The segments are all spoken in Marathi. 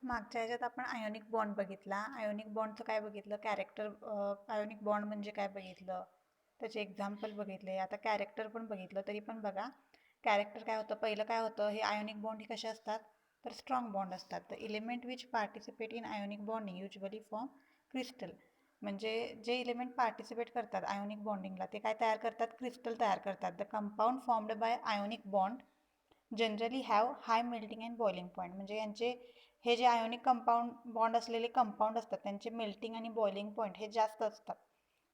मागच्या ह्याच्यात आपण आयोनिक बॉन्ड बघितला. आयोनिक बॉन्डचं काय बघितलं, कॅरेक्टर. आयोनिक बॉन्ड म्हणजे काय बघितलं, त्याचे एक्झाम्पल बघितले. आता कॅरेक्टर पण बघितलं, तरी पण बघा कॅरेक्टर काय होतं. पहिलं काय होतं, हे आयोनिक बॉन्ड हे कसे असतात, तर स्ट्रॉंग बॉन्ड असतात. The element which participate in ionic bonding usually form crystal. म्हणजे जे इलिमेंट पार्टिसिपेट करतात आयोनिक बॉन्डिंगला ते काय तयार करतात, क्रिस्टल तयार करतात. The compound formed by ionic bond generally have high melting and boiling point. म्हणजे यांचे हे जे आयोनिक कंपाऊंड बॉन्ड असलेले कंपाऊंड असतात त्यांचे मेल्टिंग आणि बॉइलिंग पॉईंट हे जास्त असतात.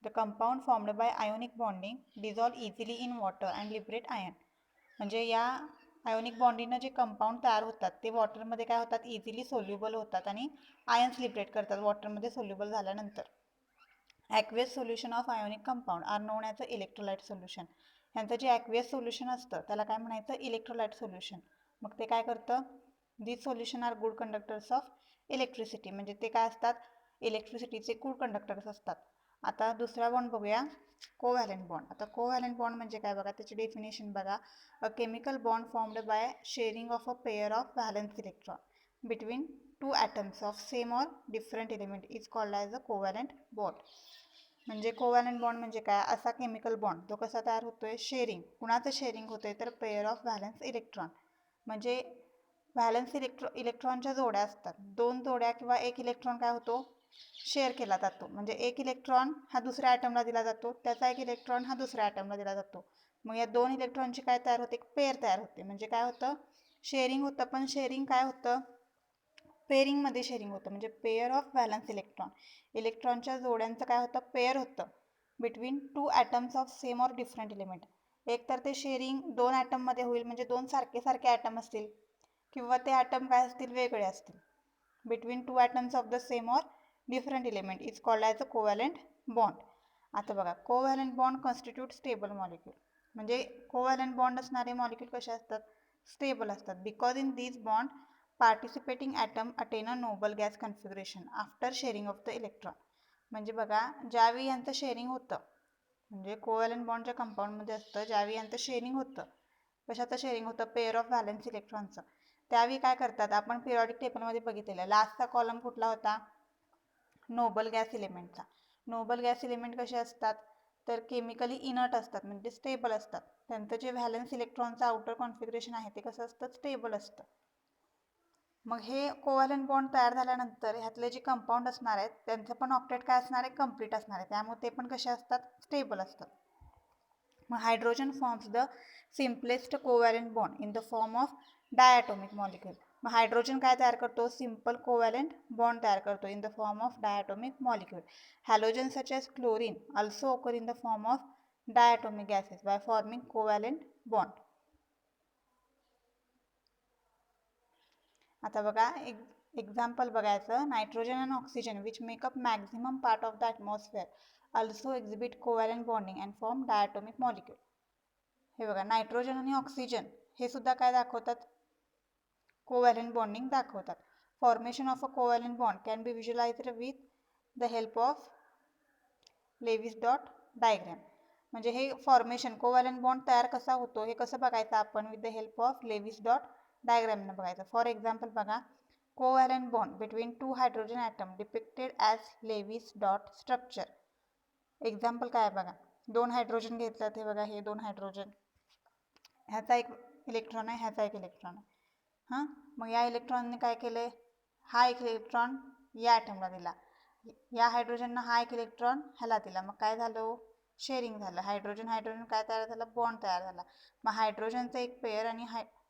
The compound formed by ionic bonding dissolve easily in water and liberate ion. म्हणजे या आयोनिक बॉन्डिंगनं जे कंपाऊंड तयार होतात ते वॉटरमध्ये काय होतात, इझिली सोल्युबल होतात आणि आयन्स लिबरेट करतात वॉटरमध्ये सोल्युबल झाल्यानंतर. Aqueous solution of ionic compound are known as a electrolyte solution. यांचं जे ॲक्वेस सोल्युशन असतं त्याला काय म्हणायचं, इलेक्ट्रोलाइट सोल्युशन. मग ते काय करतं, this solution are good conductors of electricity. म्हणजे ते काय असतात, इलेक्ट्रिसिटीचे गुड कंडक्टर्स असतात. आता दुसरा बॉन्ड बघूया, कोव्हॅलेंट बॉन्ड. आता कोव्हॅलेंट बॉन्ड म्हणजे काय बघा, त्याची डेफिनेशन बघा. A chemical bond formed by sharing of a pair of valence electron between two atoms of same or different element is called as a covalent bond. म्हणजे कोव्हॅलेंट बॉन्ड म्हणजे काय, असा केमिकल बॉन्ड तो कसा तयार होतोय, शेअरिंग. कुणाचं शेअरिंग होतंय, तर पेअर ऑफ व्हॅलन्स इलेक्ट्रॉन. म्हणजे व्हॅलन्स इलेक्ट्रॉनच्या जोड्या असतात, दोन जोड्या किंवा एक इलेक्ट्रॉन काय होतो, शेअर केला जातो. म्हणजे एक इलेक्ट्रॉन हा दुसऱ्या ॲटमला दिला जातो, त्याचा एक इलेक्ट्रॉन हा दुसऱ्या ॲटमला दिला जातो. मग या दोन इलेक्ट्रॉनची काय तयार होते, एक पेअर तयार होते. म्हणजे काय होतं, शेअरिंग होतं. पण शेअरिंग काय होतं, पेअरिंगमध्ये शेअरिंग होतं. म्हणजे पेअर ऑफ व्हॅलन्स इलेक्ट्रॉन, इलेक्ट्रॉनच्या जोड्यांचं काय होतं, पेअर होतं between two atoms of same or different element. एक तर ते शेअरिंग दोन ॲटममध्ये होईल, म्हणजे दोन सारखे सारखे ॲटम असतील, किंवा ते ॲटम काय असतील, वेगळे असतील. Between two atoms of the same or different element is called as a covalent bond. आता बघा, covalent bond constitute stable molecule. म्हणजे कोव्हॅलेंट बॉन्ड असणारे मॉलिक्यूल कसे असतात, स्टेबल असतात. Because in this bond participating atom attain a noble gas configuration after sharing of the electron. म्हणजे बघा, ज्यावेळी यांचं शेअरिंग होतं, म्हणजे कोव्हॅलेंट बॉन्डच्या कंपाऊंडमध्ये असतं, ज्यावेळी यांचं शेअरिंग होतं, कशाचं शेअरिंग होतं, पेअर ऑफ व्हॅलन्स इलेक्ट्रॉनचं, त्यावेळी काय करतात, आपण पिरियॉडिक टेबलमध्ये बघितलेलं लास्टचा कॉलम कुठला होता, नोबल गॅस एलिमेंटचा. नोबल गॅस एलिमेंट कसे असतात, तर केमिकली इनर्ट असतात, म्हणजे स्टेबल असतात. त्यांचं जे व्हॅलन्स इलेक्ट्रॉनचं आउटर कॉन्फिगरेशन आहे ते कसं असतं, स्टेबल असतं. मग हे कोव्हॅलेंट बॉन्ड तयार झाल्यानंतर ह्यातले जे कंपाऊंड असणार आहेत त्यांचं पण ऑक्टेट काय असणार आहे, कंप्लीट असणार आहे. त्यामुळे ते पण कसे असतात, स्टेबल असतात. मग hydrogen forms the simplest covalent bond in the form of diatomic molecule. मग हायड्रोजन काय तयार करतो, सिम्पल कोव्हॅलेंट बॉन्ड तयार करतो in the form of diatomic molecule. Halogen such as chlorine also occur in the form of diatomic gases by forming covalent bond. आता बघा, एक एक्झाम्पल बघायचं, nitrogen and oxygen which make up maximum part of the atmosphere also exhibit covalent bonding and form diatomic molecule. हे बघा, नायट्रोजन आणि ऑक्सिजन हे सुद्धा काय दाखवतात, कोव्हॅलेंट बॉन्डिंग दाखवतात. Formation of a covalent bond can be visualised with the help of Lewis dot diagram. म्हणजे हे फॉर्मेशन कोव्हॅलेंट बॉन्ड तयार कसा होतो हे कसं बघायचं आपण, with the help of Lewis dot डायग्रॅमनं बघायचं. फॉर एक्झाम्पल बघा, covalent bond between two hydrogen atom depicted as Lewis dot structure. Example काय बघा, दोन हायड्रोजन घेतलं, हे बघा, हे दोन हायड्रोजन, ह्याचा एक इलेक्ट्रॉन आहे, ह्याचा एक इलेक्ट्रॉन आहे. हां, मग या इलेक्ट्रॉनने काय केले, हा एक इलेक्ट्रॉन या ॲटमला दिला, या हायड्रोजननं हा एक इलेक्ट्रॉन ह्याला दिला. मग काय झालं, शेअरिंग झालं. हायड्रोजन हायड्रोजन काय तयार झालं, बॉन्ड तयार झाला. मग हायड्रोजनचा एक पेअर आणि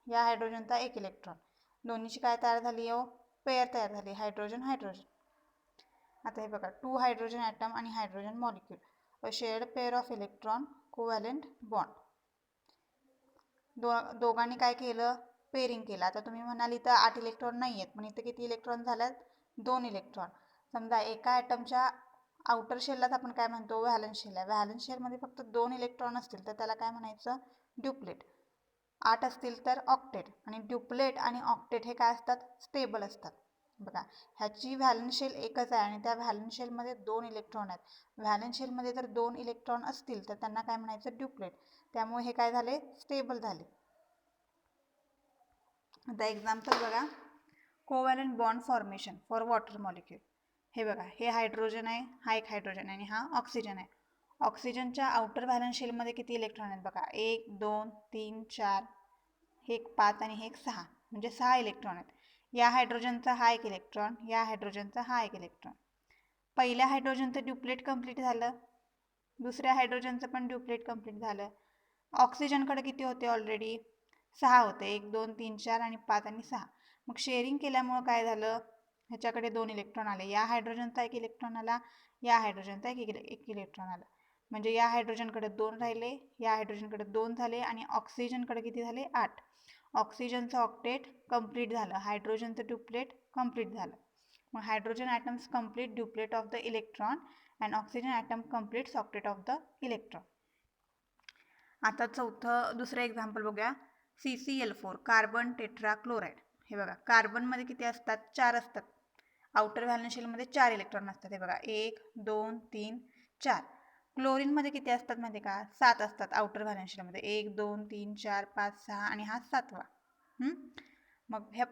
या हायड्रोजनचा एक इलेक्ट्रॉन, दोन्हीची काय तयार झाली, पेअर तयार झाली, हायड्रोजन हायड्रोजन. आता हे बघा, टू हायड्रोजन ॲटम आणि hydrogen molecule, a shared pair of electron, covalent bond. दोघांनी काय केलं, पेअरिंग केलं. आता तुम्ही म्हणाल इथं 8 इलेक्ट्रॉन नाही आहेत, पण इथं किती इलेक्ट्रॉन झाल्यात, 2 इलेक्ट्रॉन. समजा एका ॲटमच्या आउटर शेललाच आपण काय म्हणतो, व्हॅलन्स शेल आहे. व्हॅलन्स शेलमध्ये फक्त 2 इलेक्ट्रॉन असतील तर त्याला काय म्हणायचं, ड्युप्लेट. 8 असतील तर ऑक्टेट. आणि ड्युप्लेट आणि ऑक्टेट हे काय असतात, स्टेबल असतात. बघा, ह्याची व्हॅलन्स शेल एकच आहे आणि त्या व्हॅलन्स शेलमध्ये 2 इलेक्ट्रॉन आहेत. व्हॅलन्स शेलमध्ये जर 2 इलेक्ट्रॉन असतील तर त्यांना काय म्हणायचं, ड्युप्लेट. त्यामुळे हे काय झाले, स्टेबल झाले. आता एक्झाम्पल बघा, covalent bond formation for water molecule. हे बघा, हे हायड्रोजन आहे, हा एक हायड्रोजन आहे आणि हा ऑक्सिजन आहे. ऑक्सिजनच्या आउटर व्हॅलन्स शेलमध्ये किती इलेक्ट्रॉन आहेत बघा, 1 2 3 4, हे एक 5 आणि हे एक 6, म्हणजे 6 इलेक्ट्रॉन आहेत. या हायड्रोजनचा हा एक इलेक्ट्रॉन, या हायड्रोजनचा हा एक इलेक्ट्रॉन. पहिल्या हायड्रोजनचं ड्युप्लेट कंप्लीट झालं, दुसऱ्या हायड्रोजनचं पण ड्युप्लेट कंप्लीट झालं. ऑक्सिजनकडे किती होते ऑलरेडी, 6 होते, 1 2 3 4 आणि 5 आणि 6. मग शेअरिंग केल्यामुळं काय झालं, ह्याच्याकडे 2 इलेक्ट्रॉन आले, या हायड्रोजनचा एक इलेक्ट्रॉन आला, या हायड्रोजनचा एक इलेक्ट्रॉन आला. म्हणजे या हायड्रोजनकडे 2 राहिले, या हायड्रोजनकडे 2 झाले आणि ऑक्सिजनकडे किती झाले, 8. ऑक्सिजनचं ऑक्टेट कंप्लीट झालं, हायड्रोजनचं ड्युप्लेट कंप्लीट झालं. मग hydrogen atoms complete duplet of the electron and oxygen atom complete octet of the electron. आता दुसरं एक्झाम्पल बघूया. CCl4 carbon tetrachloride. हे बघा, कार्बनमध्ये किती असतात, 4 असतात. आउटर व्हॅलन्स शेलमध्ये 4 इलेक्ट्रॉन असतात. हे बघा, 1 2 3 4. क्लोरीनमध्ये किती असतात माहिती का, 7 असतात आउटर व्हॅलन्स शेलमध्ये, 1 2 3 4 5 6 आणि हा 7वा. मग ह्या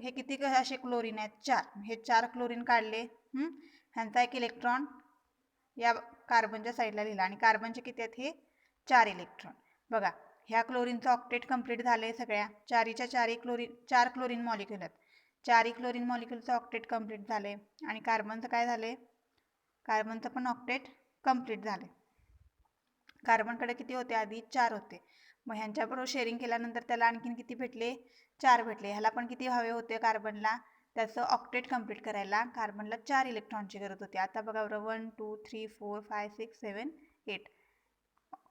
हे किती असे क्लोरीन आहेत, 4. हे 4 क्लोरीन काढले, ह्यांचा एक इलेक्ट्रॉन या कार्बनच्या साईडला लिहिला आणि कार्बनचे किती आहेत, हे 4 इलेक्ट्रॉन. बघा, ह्या क्लोरीनचं ऑक्टेट कंप्लीट झाले, सगळ्या 4 क्लोरीन मॉलिक्यूल आहेत. 4 क्लोरीन मॉलिक्यूलचं ऑक्टेट कंप्लीट झाले आणि कार्बनचं काय झाले, कार्बनचं पण ऑक्टेट कंप्लीट झाले. कार्बनकडे किती होते, आधी 4 होते. मग ह्यांच्याबरोबर शेअरिंग केल्यानंतर त्याला आणखीन किती भेटले, 4 भेटले. ह्याला पण किती हवे होते कार्बनला, त्याचं ऑक्टेट कंप्लीट करायला कार्बनला 4 इलेक्ट्रॉनची गरज होती. आता बघा बरं, 1 2 3 4 5 6 7 8.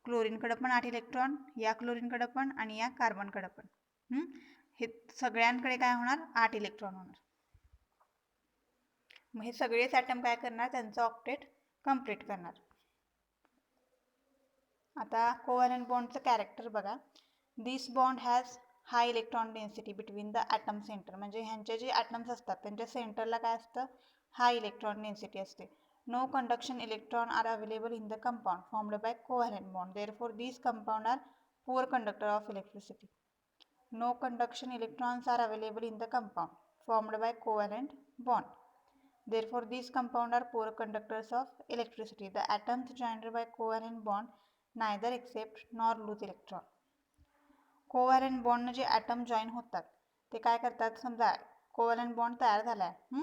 क्लोरीनकडे पण 8 इलेक्ट्रॉन, या क्लोरीनकडे पण आणि या कार्बनकडे पण. हे सगळ्यांकडे काय होणार, 8 इलेक्ट्रॉन होणार. मग हे सगळेच ॲटम काय करणार, त्यांचं ऑक्टेट कंप्लीट करणार. आता कोव्हॅलंट बॉन्डचं कॅरेक्टर बघा. This bond has high electron density between the atom centre. म्हणजे ह्यांचे जे ॲटम्स असतात त्यांच्या सेंटरला काय असतं, हाय इलेक्ट्रॉन डेन्सिटी असते. No conduction electron are available in the compound formed by covalent bond. Therefore, these compound are poor conductor of electricity. No conduction electrons are available in the compound formed by covalent bond. Therefore, these compound are poor conductors of electricity. The atoms joined by covalent bond neither accept nor lose electron. Covalent बॉन्डनं जे ॲटम जॉईन होतात ते काय करतात, समजा कोव्हॅलंट बॉन्ड तयार झाला आहे,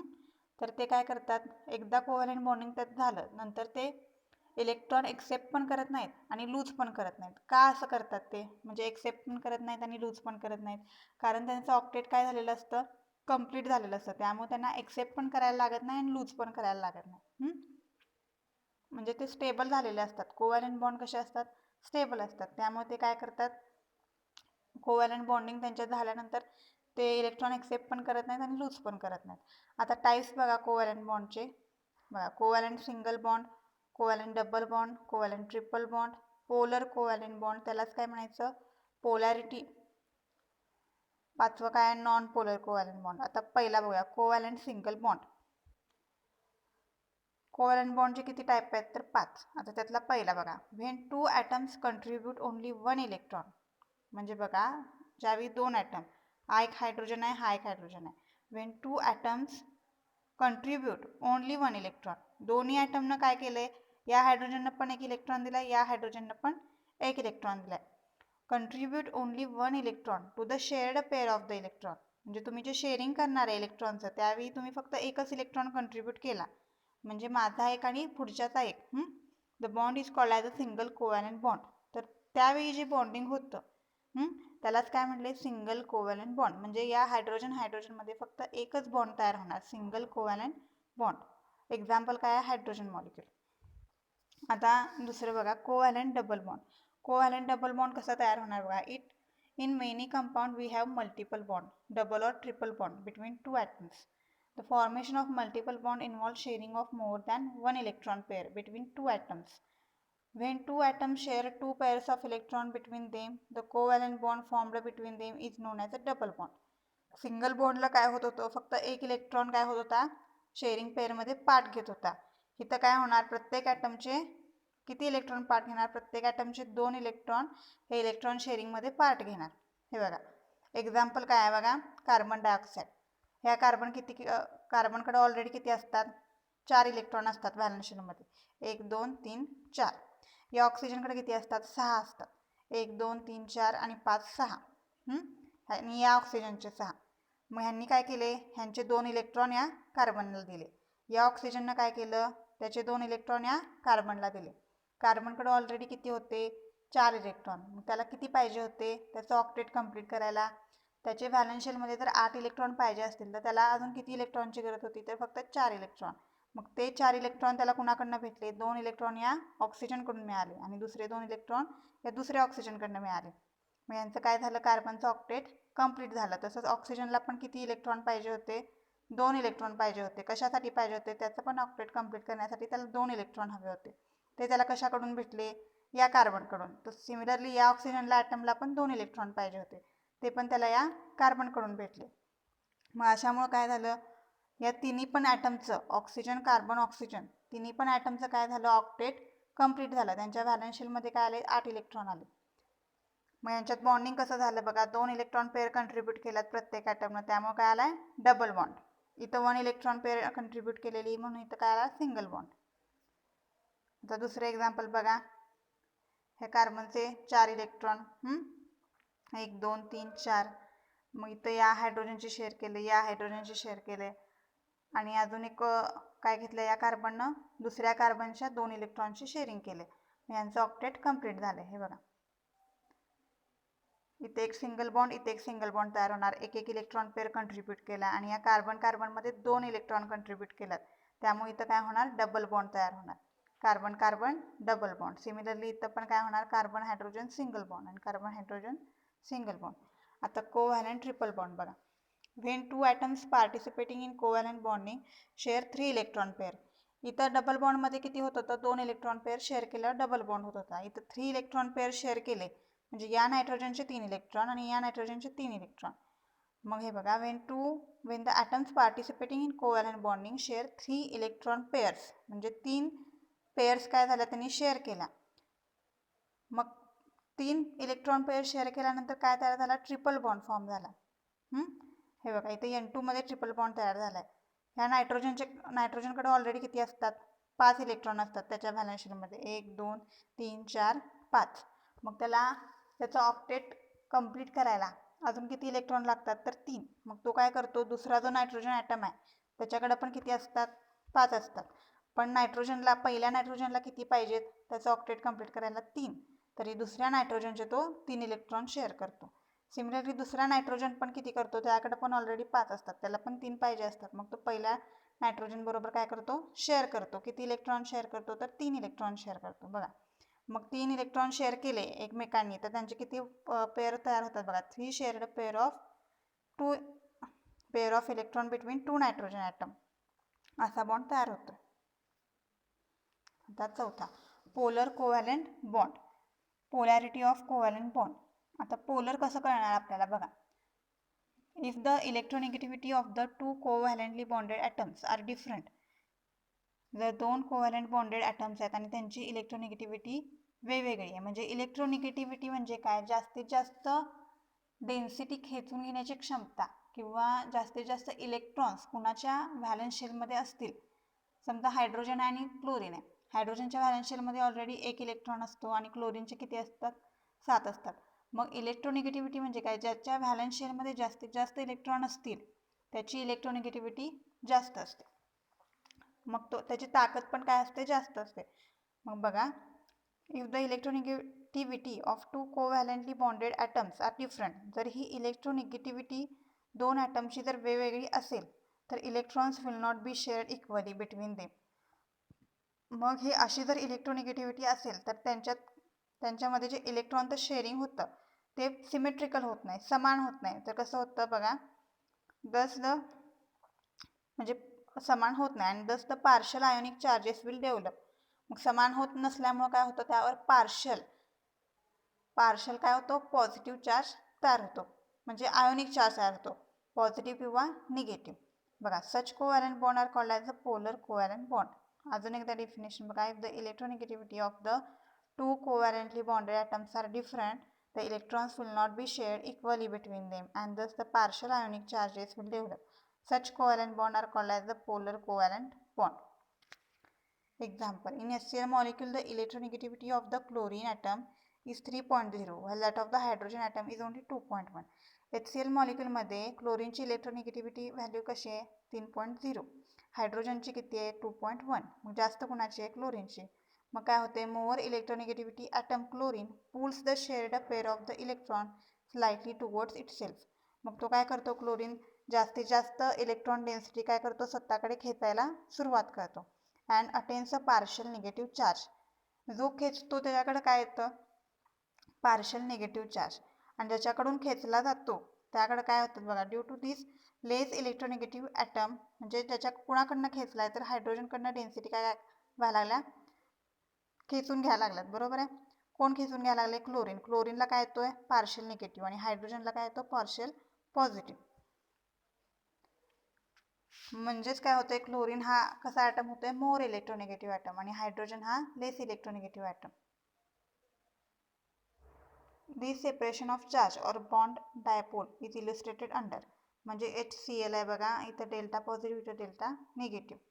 तर ते काय करतात, एकदा कोव्हॅलंट बॉन्डिंग त्यात झालं नंतर ते इलेक्ट्रॉन एक्सेप्ट पण करत नाहीत आणि लूज पण करत नाहीत. का असं करतात ते, म्हणजे एक्सेप्ट पण करत नाहीत आणि लूज पण करत नाहीत, कारण त्यांचं ऑक्टेट काय झालेलं असतं, कंप्लीट झालेलं असतं. त्यामुळे त्यांना एक्सेप्ट पण करायला लागत नाही आणि लूज पण करायला लागत नाही. म्हणजे ते स्टेबल झालेले असतात. कोव्हॅलंट बॉन्ड कसे असतात, स्टेबल असतात. त्यामुळे ते काय करतात, कोव्हॅलंट बॉन्डिंग त्यांच्यात झाल्यानंतर ते इलेक्ट्रॉन एक्सेप्ट पण करत नाहीत आणि लूज पण करत नाहीत. आता टाईप्स बघा कोव्हॅलंट बॉन्डचे. बघा, covalent single bond, covalent double bond, covalent triple bond, polar covalent bond, त्यालाच काय म्हणायचं, पोलॅरिटी. 5वं काय, नॉन पोलर कोव्हॅलंट बॉन्ड. आता पहिला बघूया, कोव्हॅलंट सिंगल बॉन्ड. कोव्हॅलंट बॉन्डचे किती टाईप आहेत, तर 5. आता त्यातला पहिला बघा, when 2 atoms contribute only 1 electron. म्हणजे बघा, ज्यावेळी 2 ॲटम, हा एक हायड्रोजन आहे, हा एक हायड्रोजन आहे, when 2 atoms contribute only 1 electron. दोन्ही ॲटमनं काय केलंय, या हायड्रोजननं पण एक इलेक्ट्रॉन दिला, या हायड्रोजननं पण एक इलेक्ट्रॉन दिलाय. Contribute only 1 electron to the shared pair of the electron. म्हणजे तुम्ही जे शेअरिंग करणार आहे इलेक्ट्रॉनचं, त्यावेळी तुम्ही फक्त एकच इलेक्ट्रॉन कंट्रीब्यूट केला, म्हणजे माझा एक आणि पुढच्याचा एक. The bond is called as a single covalent bond. तर त्यावेळी जे बॉन्डिंग होतं त्यालाच काय म्हटले, सिंगल कोव्हॅलंट बॉन्ड. म्हणजे या हायड्रोजनमध्ये फक्त एकच बॉन्ड तयार होणार, सिंगल कोव्हॅलंट बॉन्ड. एक्झाम्पल काय आहे, हायड्रोजन मॉलिक्यूल. आता दुसरं बघा, covalent double bond. Covalent double bond कसा तयार होणार बघा, in many compound we have multiple bond, double or triple bond between 2 atoms. The formation of multiple bond involves sharing of more than 1 electron pair between 2 atoms. When 2 atoms share 2 pairs of electron between them, the covalent bond formed between them is known as a double bond. Single बॉन्डला काय होत होतं, फक्त एक इलेक्ट्रॉन काय होत होता, शेअरिंग पेअरमध्ये पार्ट घेत होता. इथं काय होणार, प्रत्येक ॲटमचे किती इलेक्ट्रॉन पार्ट घेणार, प्रत्येक ॲटमचे 2 इलेक्ट्रॉन हे इलेक्ट्रॉन शेअरिंगमध्ये पार्ट घेणार. हे बघा, एक्झाम्पल काय आहे बघा, कार्बन डायऑक्साईड. ह्या कार्बनकडे ऑलरेडी किती असतात? 4 इलेक्ट्रॉन असतात व्हॅलन्स शेलमध्ये. 1 2 3 4. या ऑक्सिजनकडे किती असतात? 6 असतात. 1 2 3 4 आणि 5 6. आणि या ऑक्सिजनचे 6. मग ह्यांनी काय केले? ह्यांचे 2 इलेक्ट्रॉन या कार्बनला दिले. या ऑक्सिजननं काय केलं? त्याचे 2 इलेक्ट्रॉन या कार्बनला दिले. कार्बनकडे ऑलरेडी किती होते? 4 इलेक्ट्रॉन. मग त्याला किती पाहिजे होते? त्याचं ऑक्टेट कंप्लीट करायला त्याचे व्हॅलन्स शेलमध्ये जर 8 इलेक्ट्रॉन पाहिजे असतील तर त्याला अजून किती इलेक्ट्रॉनची गरज होती? तर फक्त 4 इलेक्ट्रॉन. मग ते 4 इलेक्ट्रॉन त्याला कुणाकडनं भेटले? 2 इलेक्ट्रॉन या ऑक्सिजनकडून मिळाले आणि दुसरे 2 इलेक्ट्रॉन या दुसऱ्या ऑक्सिजनकडनं मिळाले. मग यांचं काय झालं? कार्बनचं ऑक्टेट कंप्लीट झालं. तसंच ऑक्सिजनला पण किती इलेक्ट्रॉन पाहिजे होते? 2 इलेक्ट्रॉन पाहिजे होते. कशासाठी पाहिजे होते? त्याचं पण ऑक्टेट कंप्लीट करण्यासाठी त्याला 2 इलेक्ट्रॉन हवे होते. ते त्याला कशाकडून भेटले? या कार्बनकडून. तर सिमिलरली या ऑक्सिजनला ॲटमला पण 2 इलेक्ट्रॉन पाहिजे होते. ते पण त्याला या कार्बनकडून भेटले. मग अशामुळं काय झालं? या तिन्ही पण ॲटमचं ऑक्सिजन कार्बन ऑक्सिजन तिन्ही पण ॲटमचं काय झालं? ऑक्टेट कंप्लीट झालं. त्यांच्या व्हॅलन्स शेलमध्ये काय आले? 8 इलेक्ट्रॉन आले. मग यांच्यात बॉन्डिंग कसं झालं बघा? 2 इलेक्ट्रॉन पेअर कंट्रीब्यूट केल्यात प्रत्येक ॲटमनं, त्यामुळे काय आलाय? Double bond. इथं 1 इलेक्ट्रॉन पेअर कंट्रीब्यूट केलेली म्हणून इथं काय आला? Single bond. आता दुसरं एक्झाम्पल बघा. हे कार्बनचे 4 इलेक्ट्रॉन 1 2 3 4. मग इथं या हायड्रोजनचे शेअर केले, या हायड्रोजनचे शेअर केले आणि अजून एक काय घेतलं? या कार्बननं दुसऱ्या कार्बनच्या 2 इलेक्ट्रॉनचे शेअरिंग केले. यांचं ऑक्टेट कंप्लीट झाले. हे बघा, इथे एक सिंगल बॉन्ड, इथे एक सिंगल बॉन्ड तयार होणार. एक इलेक्ट्रॉन पेअर कंट्रीब्यूट केला आणि या कार्बनमध्ये 2 इलेक्ट्रॉन कंट्रीब्यूट केलात, त्यामुळे इथं काय होणार? डबल बॉन्ड तयार होणार. Carbon carbon double bond. Similarly इथं पण काय होणार? कार्बन हायड्रोजन सिंगल बॉन्ड आणि कार्बन हायड्रोजन सिंगल बॉन्ड. आता कोव्हॅलंट ट्रिपल बॉन्ड बघा. When 2 atoms participating in covalent bonding share 3 electron pair. इथं डबल बॉन्डमध्ये किती होत होतं? 2 इलेक्ट्रॉन पेअर शेअर केल्यावर डबल बॉन्ड होत होता. इथं 3 इलेक्ट्रॉन पेअर शेअर केले म्हणजे या नायट्रोजनचे 3 इलेक्ट्रॉन आणि या नायट्रोजनचे 3 इलेक्ट्रॉन. मग हे बघा, when the atoms participating in covalent bonding share 3 electron pairs म्हणजे 3 पेअर्स काय झाल्या? त्यांनी शेअर केला. मग 3 इलेक्ट्रॉन पेअर शेअर केल्यानंतर काय तयार झाला? ट्रिपल बॉन्ड फॉर्म झाला. हे बघा, इथे N2 मध्ये ट्रिपल बॉन्ड तयार झालाय. ह्या नायट्रोजनकडे ऑलरेडी किती असतात? 5 इलेक्ट्रॉन असतात त्याच्या व्हॅलन्स शेलमध्ये. 1 2 3 4 5. मग त्याचं ऑक्टेट कंप्लीट करायला अजून किती इलेक्ट्रॉन लागतात? तर 3. मग तो काय करतो? दुसरा जो नायट्रोजन ॲटम आहे त्याच्याकडे पण किती असतात? 5 असतात. पण पहिल्या नायट्रोजनला किती पाहिजेत? त्याचं ऑक्टेट कंप्लीट करायला 3. तरी दुसऱ्या नायट्रोजनचे तो 3 इलेक्ट्रॉन शेअर करतो. सिमिलरली दुसरा नायट्रोजन पण किती करतो? त्याकडे पण ऑलरेडी 5 असतात, त्याला पण 3 पाहिजे असतात. मग तो पहिल्या नायट्रोजन बरोबर काय करतो? शेअर करतो. किती इलेक्ट्रॉन शेअर करतो? तर 3 इलेक्ट्रॉन शेअर करतो. बघा, मग 3 इलेक्ट्रॉन शेअर केले एकमेकांनी तर त्यांचे किती पेअर तयार होतात? बघा, 3 shared pair of electron between 2 nitrogen atom असा बॉन्ड तयार होतो. आता चौथा, polar covalent bond. Polarity of covalent bond. आता पोलर कसं कळणार आपल्याला? बघा, if the electronegativity of the 2 covalently bonded atoms are different. जर 2 कोव्हॅलंट बॉन्डेड ॲटम्स आहेत आणि त्यांची इलेक्ट्रोनिगेटिव्हिटी वेगवेगळी आहे. म्हणजे इलेक्ट्रोनिगेटिव्हिटी म्हणजे काय? जास्तीत जास्त डेन्सिटी खेचून घेण्याची क्षमता किंवा जास्तीत जास्त इलेक्ट्रॉन्स कुणाच्या व्हॅलन्स शेलमध्ये असतील. समजा हायड्रोजन आणि क्लोरीन आहे. हायड्रोजनच्या व्हॅलन्स शेलमध्ये ऑलरेडी 1 इलेक्ट्रॉन असतो आणि क्लोरीनचे किती असतात? 7 असतात. मग इलेक्ट्रोनिगेटिव्हिटी म्हणजे काय? ज्याच्या व्हॅलन्स शेलमध्ये जास्तीत जास्त इलेक्ट्रॉन असतील त्याची इलेक्ट्रोनिगेटिव्हिटी जास्त असते. मग त्याची ताकद पण काय असते? जास्त असते. मग बघा, if the electronegativity of 2 covalently bonded atoms are different. जर ही इलेक्ट्रोनिगेटिव्हिटी 2 ॲटमची जर वेगवेगळी असेल तर electrons will not be shared equally between them. मग हे अशी जर इलेक्ट्रोनिगेटिव्हिटी असेल तर त्यांच्यामध्ये जे इलेक्ट्रॉनचं शेअरिंग होतं ते सिमेट्रिकल होत नाही, समान होत नाही. तर कसं होतं बघा, म्हणजे समान होत नाही आणि दस the partial ionic charges will develop. मग समान होत नसल्यामुळं काय होतं? त्यावर पार्शल काय होतो? पॉझिटिव्ह चार्ज तयार होतो, म्हणजे आयोनिक चार्ज तयार होतो, पॉझिटिव्ह किंवा निगेटिव्ह. बघा, such covalent bond are called as a polar covalent bond. अजून एकदा डेफिनेशन बघा, if the electronegativity of the 2 covalently bonded atoms are different, the electrons will not be shared equally between them and thus the partial ionic charges will develop. Such covalent bonds are called as the polar covalent bond. Example, in HCl molecule, the electronegativity of the chlorine atom is 3.0, while that of the hydrogen atom is only 2.1. HCl molecule मध्ये क्लोरीनची इलेक्ट्रोनिगेटिव्हिटी व्हॅल्यू कशी आहे 3.0, हायड्रोजनची किती आहे 2.1. मग जास्त कोणाची आहे क्लोरीनची. मग काय होते more electronegativity atom chlorine pulls the shared pair of the electron slightly towards itself. मग तो काय करतो क्लोरीन जास्तीत जास्त इलेक्ट्रॉन डेन्सिटी काय करतो स्वतःकडे खेचायला सुरुवात करतो. And attains a partial negative charge. जो खेचतो त्याच्याकडे काय येतं पार्शल निगेटिव्ह चार्ज, आणि ज्याच्याकडून खेचला जातो त्याकडे काय होतं बघा due to this less electronegative atom, म्हणजे ज्याच्या कुणाकडनं खेचलाय तर हायड्रोजनकडनं डेन्सिटी काय व्हायला लागल्या खेचून घ्यायला लागल्यात. बरोबर आहे. कोण खेचून घ्यायला लागले क्लोरीन. क्लोरीनला काय येतोय पार्शल निगेटिव्ह आणि हायड्रोजनला काय येतो पार्शल पॉझिटिव्ह. म्हणजेच काय होतंय क्लोरीन हा कसा ॲटम होतोय मोर इलेक्ट्रोनिगेटिव्ह ॲटम आणि हायड्रोजन हा less electronegative atom. This separation of charge or bond dipole is illustrated under. म्हणजे HCl आहे बघा इथं डेल्टा पॉझिटिव्ह इथं डेल्टा निगेटिव्ह.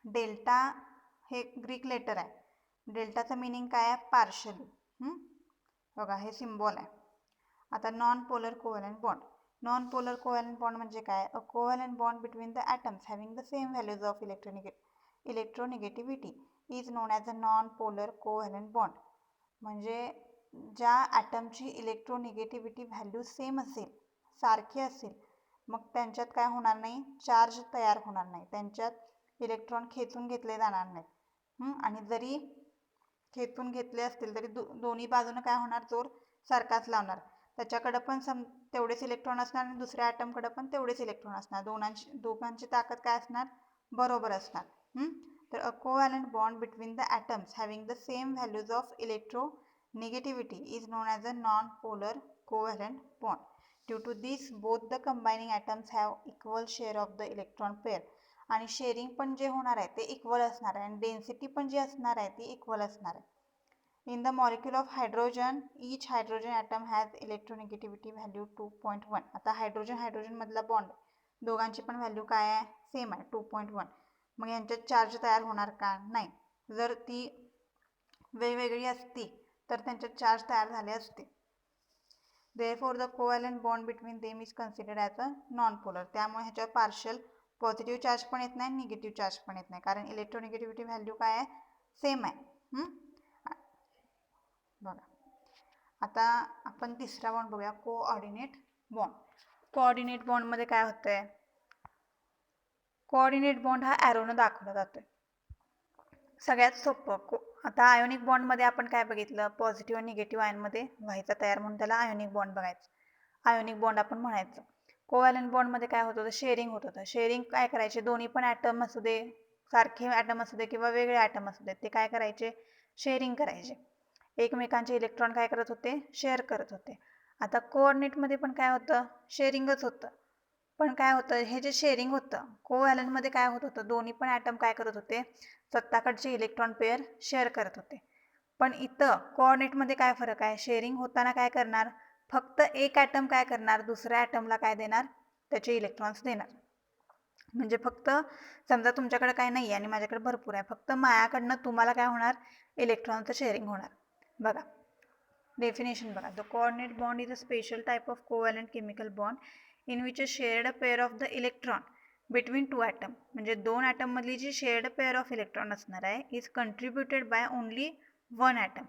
डेल्टा हे ग्रीक लेटर आहे. डेल्टाचं मिनिंग काय आहे पार्शली. बघा हे सिम्बॉल आहे. आता non polar covalent bond. Non polar covalent bond म्हणजे काय a covalent bond between the atoms having the same values of electronegativity is known as a non polar covalent bond. म्हणजे ज्या ॲटमची इलेक्ट्रोनिगेटिव्हिटी व्हॅल्यू सेम असेल सारखी असेल मग त्यांच्यात काय होणार नाही चार्ज तयार होणार नाही, त्यांच्यात इलेक्ट्रॉन खेचून घेतले जाणार नाहीत. आणि जरी खेचून घेतले असतील तरी दोन्ही बाजूनं काय होणार जोर सारखाच लावणार. त्याच्याकडं पण तेवढेच इलेक्ट्रॉन असणार आणि दुसऱ्या ॲटमकडं पण तेवढेच इलेक्ट्रॉन असणार. दोघांची ताकद काय असणार बरोबर असणार. तर a covalent bond between the atoms having the same values of electronegativity is known as a non polar covalent bond. Due to this both the combining atoms have equal share of the electron pair. आणि शेअरिंग पण जे होणार आहे ते इक्वल असणार आहे आणि डेन्सिटी पण जी असणार आहे ती इक्वल असणार आहे. In the molecule of hydrogen, each hydrogen atom has electronegativity value 2.1. आता हायड्रोजन मधला बॉन्ड दोघांची पण व्हॅल्यू काय आहे सेम आहे 2.1. मग यांच्यात चार्ज तयार होणार का नाही. जर ती वेगवेगळी असती तर त्यांच्यात चार्ज तयार झाले असते. Therefore the covalent bond between them is considered as a non-polar. त्यामुळे ह्याच्यावर पार्शल पॉझिटिव्ह चार्ज पण येत नाही निगेटिव्ह चार्ज पण येत नाही कारण इलेक्ट्रोनिगेटिव्हिटी व्हॅल्यू काय आहे सेम आहे. बघा आता आपण तिसरा बॉन्ड बघूया कोऑर्डिनेट बॉन्ड. कोऑर्डिनेट बॉन्डमध्ये काय होतंय कोऑर्डिनेट बॉन्ड हा ॲरोनं दाखवला जातोय. सगळ्यात सोपं आता आयोनिक बॉन्डमध्ये आपण काय बघितलं पॉझिटिव्ह आणि निगेटिव्ह आयनमध्ये व्हायचा तयार म्हणून त्याला आयोनिक बॉन्ड बघायचं. आयोनिक बॉन्ड आपण म्हणायचं. कोव्हॅलंट बॉन्डमध्ये काय होत होतं शेअरिंग होत होतं. शेअरिंग काय करायचे दोन्ही पण ॲटम असू दे सारखे ॲटम असू दे किंवा वेगळे ॲटम असू दे ते काय करायचे शेअरिंग करायचे. एकमेकांचे इलेक्ट्रॉन काय करत होते शेअर करत होते. आता कोऑर्डिनेटमध्ये पण काय होतं शेअरिंगच होतं. पण काय होतं हे जे शेअरिंग होतं कोव्हॅलंटमध्ये काय होत होतं दोन्ही पण ॲटम काय करत होते स्वतःकडचे इलेक्ट्रॉन पेअर शेअर करत होते. पण इथं कोऑर्डिनेटमध्ये काय फरक आहे शेअरिंग होताना काय करणार फक्त एक ॲटम काय करणार दुसऱ्या ॲटमला काय देणार त्याचे इलेक्ट्रॉन्स देणार. म्हणजे फक्त समजा तुमच्याकडे काय नाही आहे आणि माझ्याकडे भरपूर आहे फक्त माझ्याकडनं तुम्हाला काय होणार इलेक्ट्रॉनचं शेअरिंग होणार. बघा डेफिनेशन बघा the coordinate bond is a special type of covalent chemical bond in which a shared pair of the electron between two atom. म्हणजे दोन ॲटममधली जी शेअर्ड पेअर ऑफ इलेक्ट्रॉन असणार आहे is contributed by only one atom.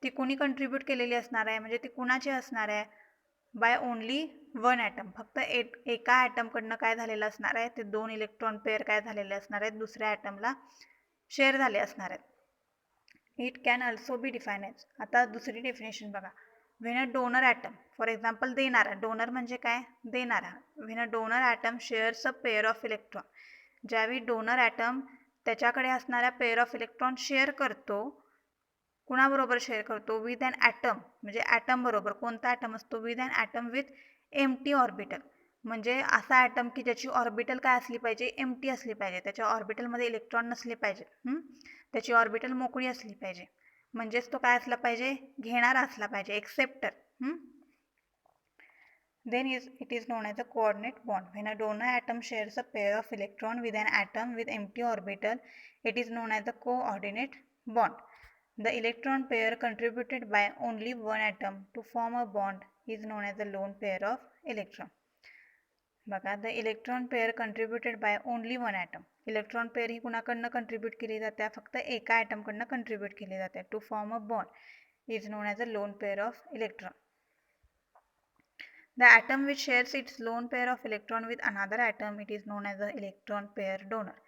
ती कुणी कंट्रीब्यूट केलेली असणार आहे म्हणजे ती कुणाची असणार आहे बाय ओनली वन ॲटम. फक्त एका ॲटमकडनं काय झालेलं असणार आहे ते दोन इलेक्ट्रॉन पेअर काय झालेले असणार आहेत दुसऱ्या ॲटमला शेअर झाले असणार आहेत. It can also be define as. आता दुसरी डेफिनेशन बघा when a donor atom for example देणारा डोनर म्हणजे काय देणारा. When a donor atom shares a pair of electron. ज्यावेळी डोनर ॲटम त्याच्याकडे असणाऱ्या पेअर ऑफ इलेक्ट्रॉन शेअर करतो कुणाबरोबर शेअर करतो विथ ॲन ॲटम. म्हणजे ॲटम बरोबर कोणता ॲटम असतो with an atom with empty orbital. म्हणजे असा ॲटम की ज्याची ऑर्बिटल काय असली पाहिजे एम्प्टी असली पाहिजे त्याच्या ऑर्बिटलमध्ये इलेक्ट्रॉन नसले पाहिजे. त्याची ऑर्बिटल मोकळी असली पाहिजे. म्हणजेच तो काय असला पाहिजे घेणारा असला पाहिजे acceptor. then it is known as a coordinate bond. When a donor atom shares a pair of electron with an atom with empty orbital, it is known as a coordinate bond. The electron pair contributed by only one atom to form a bond is known as a lone pair of electron. बघा, the electron pair contributed by only one atom. Electron pair ही कुणाकडनं कंट्रीब्यूट केली जाते? फक्त एका ॲटमकडनं कंट्रीब्यूट केली जाते. To form a bond is known as a lone pair of electron. The atom which shares its lone pair of electron with another atom it is known as a electron pair donor.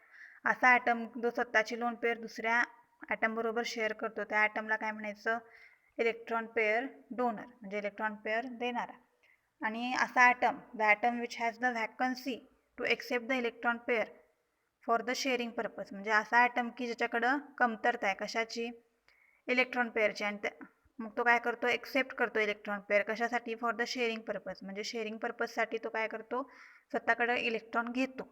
असा ॲटम जो स्वतःची लोन पेअर दुसऱ्या ॲटम बरोबर शेअर करतो त्या ॲटमला काय म्हणायचं? इलेक्ट्रॉन पेअर डोनर, म्हणजे इलेक्ट्रॉन पेअर देणारा. आणि असा atom, the atom which has the vacancy to accept the electron pair for the sharing purpose, म्हणजे असा ॲटम की ज्याच्याकडं कमतरता आहे कशाची? इलेक्ट्रॉन पेअरची, आणि मग तो काय करतो? एक्सेप्ट करतो इलेक्ट्रॉन पेअर. कशासाठी? फॉर द शेअरिंग पर्पज, म्हणजे शेअरिंग पर्पजसाठी तो काय करतो? स्वतःकडं इलेक्ट्रॉन घेतो.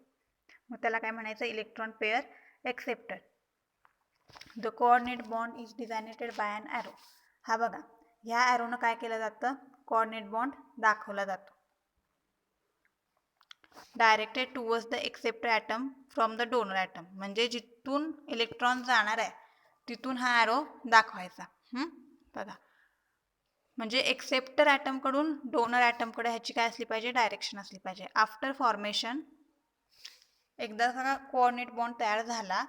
मग त्याला काय म्हणायचं? Electron pair acceptor. The coordinate bond is designated by an arrow. हा बघा, ह्या ॲरोनं काय केलं जातं? कोऑर्डिनेट बॉन्ड दाखवला जातो. Directed towards the acceptor atom from the donor atom, म्हणजे जिथून इलेक्ट्रॉन जाणार आहे तिथून हा ॲरो दाखवायचा. बघा, म्हणजे एक्सेप्टर ॲटमकडून डोनर ॲटमकडे ह्याची काय असली पाहिजे? डायरेक्शन असली पाहिजे. आफ्टर फॉर्मेशन, एकदा हा कोऑर्डिनेट बॉन्ड तयार झाला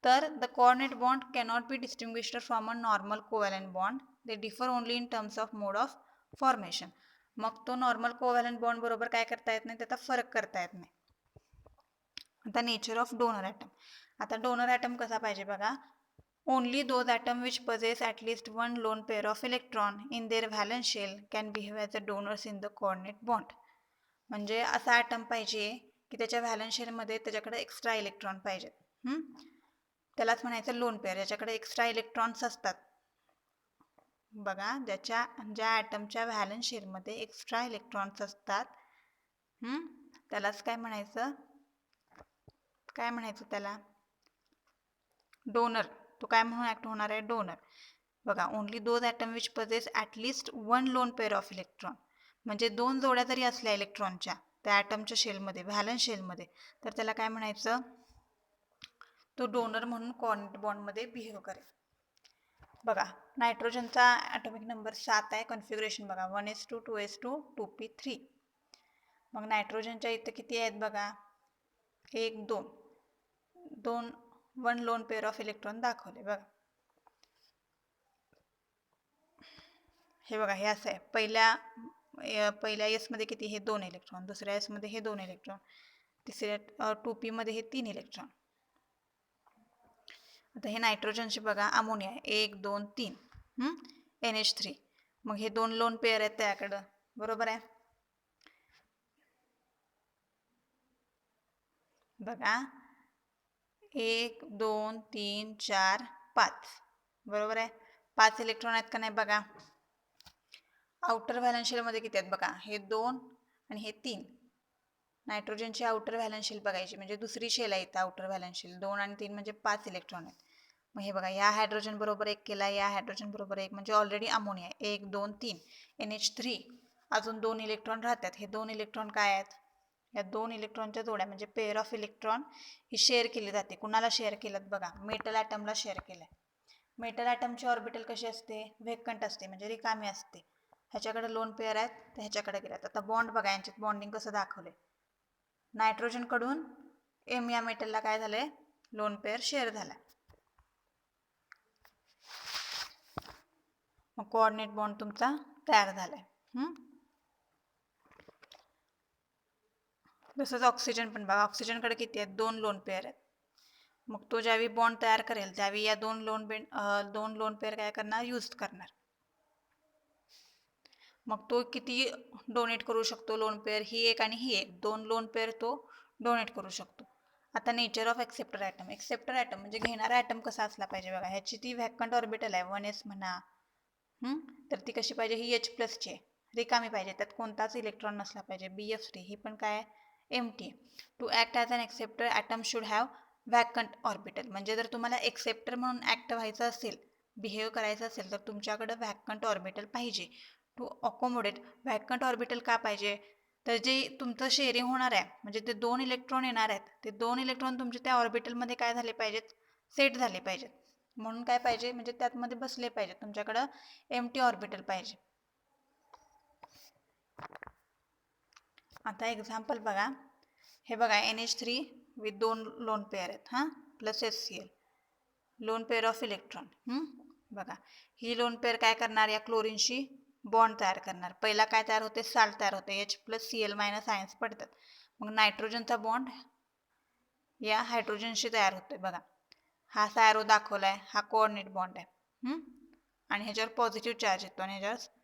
तर the coordinate bond cannot be distinguished from a normal covalent bond. They differ only in terms of mode of formation. मग तो नॉर्मल कोव्हॅलंट बॉन्ड बरोबर काय करता येत नाही? त्याचा फरक करता येत नाही. आता नेचर ऑफ डोनर ॲटम. आता डोनर ॲटम कसा पाहिजे बघा. Only those atom which possess at least one lone pair of electron in their valence shell can behave as a donors in the coordinate bond. म्हणजे असा ॲटम पाहिजे की त्याच्या व्हॅलन्स शेलमध्ये त्याच्याकडे एक्स्ट्रा इलेक्ट्रॉन पाहिजेत. त्यालाच म्हणायचं लोन पेअर, ज्याच्याकडे एक्स्ट्रा इलेक्ट्रॉन्स असतात. बघा, ज्या ॲटमच्या व्हॅलन्स शेलमध्ये एक्स्ट्रा इलेक्ट्रॉन्स असतात त्यालाच काय म्हणायचं? त्याला डोनर. तो काय म्हणून ॲक्ट होणार आहे? डोनर. बघा, only those atom which possess at least one lone pair of electron, म्हणजे 2 जोड्या जरी असल्या इलेक्ट्रॉनच्या त्या ॲटमच्या शेलमध्ये, व्हॅलन्स शेलमध्ये, तर त्याला काय म्हणायचं? तो डोनर म्हणून कोऑर्डिनेट बॉन्डमध्ये बिहेव करेल. बघा, नायट्रोजनचा ॲटॉमिक नंबर 7 आहे. कन्फिग्युरेशन बघा, 1s2 2s2 2p3. मग नायट्रोजनच्या इथं किती आहेत बघा? 1 2 one lone pair of electron दाखवले. बघा, हे बघा, हे असं आहे. पहिल्या एसमध्ये किती? हे 2 इलेक्ट्रॉन. दुसऱ्या एसमध्ये हे 2 इलेक्ट्रॉन. तिसऱ्या 2p मध्ये हे 3 इलेक्ट्रॉन. आता हे नायट्रोजनचे बघा, अमोनिया आहे. 1 2 3 NH3. मग हे 2 लोन पेअर आहेत त्याकडं, बरोबर आहे. बघा, 1 2 3 4 5, बरोबर आहे. 5 इलेक्ट्रॉन आहेत का नाही? बघा, आउटर व्हॅलन्स शेलमध्ये किती आहेत बघा? हे 2 आणि हे 3. नायट्रोजनची आउटर व्हॅलन्स शेल बघायची, म्हणजे दुसरी शेल आहे इथं आउटर व्हॅलन्स शेल. 2 आणि 3 म्हणजे 5 इलेक्ट्रॉन आहेत. मग हे बघा, या हायड्रोजन बरोबर 1 केला, या हायड्रोजन बरोबर 1, म्हणजे ऑलरेडी अमोनिया आहे. 1 2 3 NH3. अजून 2 इलेक्ट्रॉन राहतात. हे 2 इलेक्ट्रॉन काय आहेत? या 2 इलेक्ट्रॉनच्या जोड्या, म्हणजे pair of electron he share केली जाते. कुणाला शेअर केलं? बघा, मेटल ॲटमला शेअर केलं. मेटल ॲटमची ऑर्बिटल कशी असते? व्हेकंट असते, म्हणजे रिकामी असते. ह्याच्याकडे लोन पेअर आहेत, तर ह्याच्याकडे गेल्यात. आता बॉन्ड बघा, यांच्यात बॉन्डिंग कसं दाखवले. नायट्रोजनकडून एम या मेटलला काय झालंय? लोन पेअर शेअर झाला. मग कोऑर्डिनेट बॉन्ड तुमचा तयार झालाय. तसंच ऑक्सिजन पण बघा, ऑक्सिजनकडे किती आहेत? 2 लोन पेअर आहेत. मग तो ज्यावेळी बॉन्ड तयार करेल त्यावेळी या 2 लोन पेअर काय करणार? यूज करणार. मग तो किती डोनेट करू शकतो लोन पेअर? ही एक आणि ही एक, 2 लोन पेअर तो डोनेट करू शकतो. आता nature of acceptor atom. Acceptor atom म्हणजे घेणारा ॲटम कसा असला पाहिजे बघा. ह्याची ती व्हॅकंट ऑर्बिटल आहे, 1s म्हणा, तर ती कशी पाहिजे? ही H+ची आहे, रिकामी पाहिजे, त्यात कोणताच इलेक्ट्रॉन नसला पाहिजे. BF3 ही पण काय? Empty. To act as an acceptor atom should have vacant orbital. म्हणजे जर तुम्हाला एक्सेप्टर म्हणून ॲक्ट व्हायचं असेल, बिहेव करायचं असेल, तर तुमच्याकडं व्हॅकंट ऑर्बिटल पाहिजे. टू अकोमोडेट व्हॅकंट ऑर्बिटल का पाहिजे, तर जे तुमचं शेअरिंग होणार आहे म्हणजे ते 2 इलेक्ट्रॉन येणार आहेत, ते 2 इलेक्ट्रॉन तुमचे त्या ऑर्बिटलमध्ये काय झाले पाहिजेत, सेट झाले पाहिजेत. म्हणून काय पाहिजे, म्हणजे त्यातमध्ये बसले पाहिजेत, तुमच्याकडं एम्प्टी ऑर्बिटल पाहिजे. आता एक्झाम्पल बघा, हे बघा NH3 विथ 2 लोन पेअर आहेत हां, plus HCl, loan pair of electron. बघा ही लोन पेअर काय करणार, या क्लोरीनशी बॉन्ड तयार करणार. पहिला काय तयार होते, साल्ट तयार होते, H+Cl- आयन्स पडतात. मग नायट्रोजनचा बॉन्ड या हायड्रोजनशी तयार होतोय. बघा हा सॅरो दाखवलाय, हा कोऑर्डिनेट बॉन्ड आहे. आणि ह्याच्यावर पॉझिटिव्ह चार्ज येतो आणि ह्याच्यावर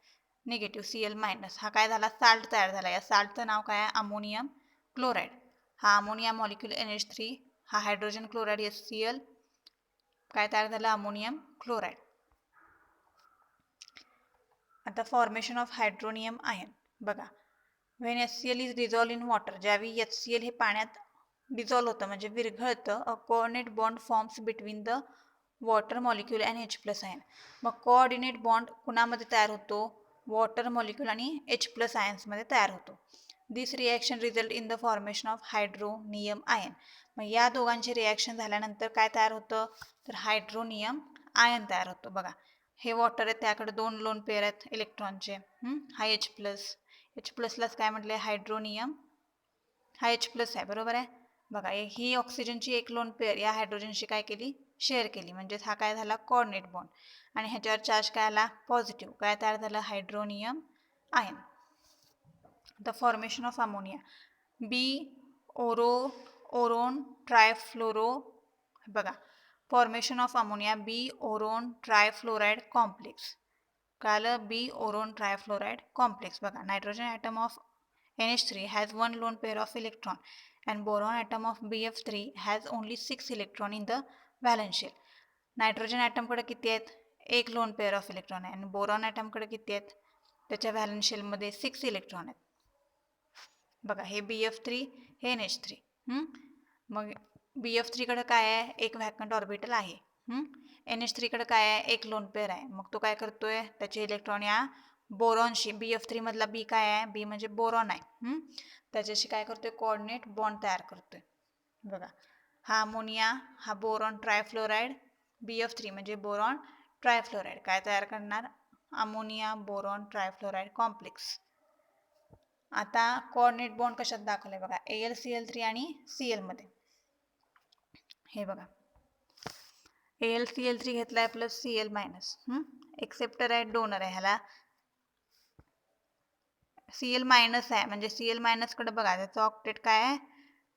निगेटिव्ह Cl-. हा काय झाला, साल्ट तयार झाला. या साल्टचं नाव काय आहे, अमोनियम क्लोराईड. हा अमोनिया मॉलिक्यूल NH3, हा हायड्रोजन क्लोराईड HCl, काय तयार झालं, अमोनियम क्लोराईड. आता फॉर्मेशन ऑफ हायड्रोनियम आयन बघा, when HCl is dissolve in water, ज्यावेळी HCl हे पाण्यात डिझॉल्व होतं म्हणजे विरघळतं, a coordinate bond forms between the water molecule and H+ ion. मग कोऑर्डिनेट बॉन्ड कुणामध्ये तयार होतो, वॉटर मॉलिक्यूल आणि H+ आयन्समध्ये तयार होतो. This reaction result in the formation of hydronium ion. मग या दोघांची रिॲक्शन झाल्यानंतर काय तयार होतं, तर हायड्रोनियम आयन तयार होतो. बघा हे वॉटर आहे, त्याकडे 2 लोन पेअर आहेत इलेक्ट्रॉनचे. हा H+लाच काय म्हटलंय, हायड्रोनियम, हा H+ आहे, बरोबर आहे. बघा ही ऑक्सिजनची एक लोन पेअर या हायड्रोजनशी काय केली, शेअर केली, म्हणजेच हा काय झाला, कोऑर्डिनेट बॉन्ड. आणि ह्याच्यावर चार्ज काय आला, पॉझिटिव्ह, काय तयार झालं, hydronium ion. The formation of ammonia, boron trifluoro. बघा formation of ammonia, boron trifluoride complex. कळालं, ओरोन ट्रायफ्लोराइड कॉम्प्लेक्स. बघा nitrogen atom of NH3 has 1 lone pair of electron and boron atom of BF3 has only 6 electron in the valence shell. Nitrogen ॲटमकडे किती आहेत, 1 लोन पेअर ऑफ इलेक्ट्रॉन आहे, आणि बोरॉन ॲटमकडे किती आहेत, त्याच्या व्हॅलन्स शेलमध्ये 6 इलेक्ट्रॉन आहेत. बघा हे BF3, हे NH3. मग BF3 कडे काय आहे, एक व्हॅकंट ऑर्बिटल आहे. NH3 कडे काय आहे, एक लोन पेअर आहे. मग तो काय करतोय, त्याचे इलेक्ट्रॉन या बोरॉनशी, BF3 मधला बी काय आहे, बी म्हणजे बोरॉन आहे, त्याच्याशी काय करतोय, कोऑर्डिनेट बॉन्ड तयार करतोय. बघा हा अमोनिया, हा बोरॉन ट्रायफ्लोराइड, BF3 म्हणजे बोरॉन ट्रायफ्लोराइड, काय तयार करणार, अमोनिया बोरॉन ट्रायफ्लोराइड कॉम्प्लेक्स. आता कोऑर्डिनेट बॉन्ड कशात दाखवले बघा, AlCl3 आणि Cl मध्ये. हे बघा AlCl3 घेतलाय प्लस Cl-, एक्सेप्टर आहे, डोनर आहे. ह्याला Cl- आहे, म्हणजे Cl- कडे बघा त्याचं ऑक्टेट काय आहे,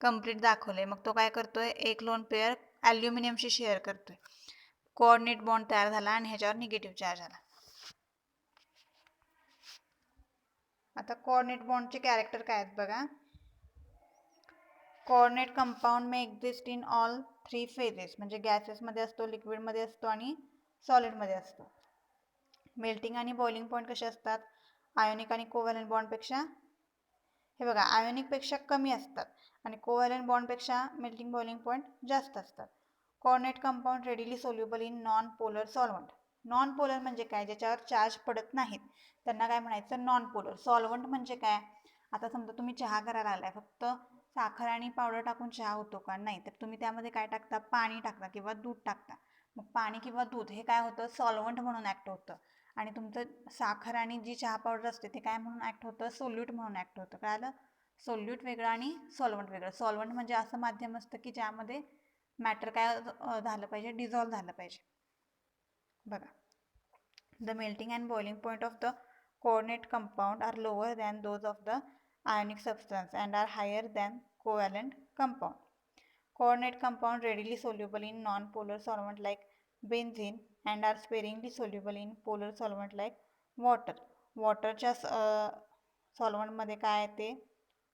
कम्प्लीट दाखवलंय. मग तो काय करतोय, एक लोन पेअर ॲल्युमिनियमशी शेअर करतोय. कोऑर्डिनेट बॉन्ड तयार झाला आणि ह्याच्यावर निगेटिव्ह चार्ज आला. आता कोऑर्डिनेट बॉन्डचे कॅरेक्टर काय आहेत बघा, coordinate compound may exist in all 3 phases, म्हणजे गॅसेसमध्ये असतो, लिक्विडमध्ये असतो आणि सॉलिडमध्ये असतो. मेल्टिंग आणि बॉइलिंग पॉईंट कसे असतात, आयोनिक आणि कोव्हॅलंट बॉन्डपेक्षा, हे बघा आयोनिकपेक्षा कमी असतात आणि कोव्हॅलंट बॉन्डपेक्षा मेल्टिंग बॉइलिंग पॉईंट जास्त असतात. Coordinate compound readily soluble in non polar solvent. Non polar म्हणजे काय, ज्याच्यावर चार्ज पडत नाहीत त्यांना काय म्हणायचं, नॉन पोलर. सॉल्व्हंट म्हणजे काय, आता समजा तुम्ही चहा करायला लागलाय, फक्त साखर आणि पावडर टाकून चहा होतो का, नाही, तर तुम्ही त्यामध्ये काय टाकता, पाणी टाकता किंवा दूध टाकता. मग पाणी किंवा दूध हे काय होतं, सॉल्व्हंट म्हणून ॲक्ट होतं, आणि तुमचं साखर आणि जी चहा पावडर असते ते काय म्हणून ॲक्ट होतं, सोल्यूट म्हणून ॲक्ट होतं. काय आलं, सोल्यूट वेगळं आणि सॉल्व्हंट वेगळं. सॉल्व्हंट म्हणजे असं माध्यम असतं की ज्यामध्ये मॅटर काय झालं पाहिजे, डिझॉल्व्ह झालं पाहिजे. बघा the melting and boiling point of the coordinate compound are lower than those of the ionic substance and are higher than covalent compound. Coordinate compound readily soluble in non-polar solvent like benzene and are sparingly soluble in polar solvent like water. वॉटरच्या सॉल्वंटमध्ये काय आहे, ते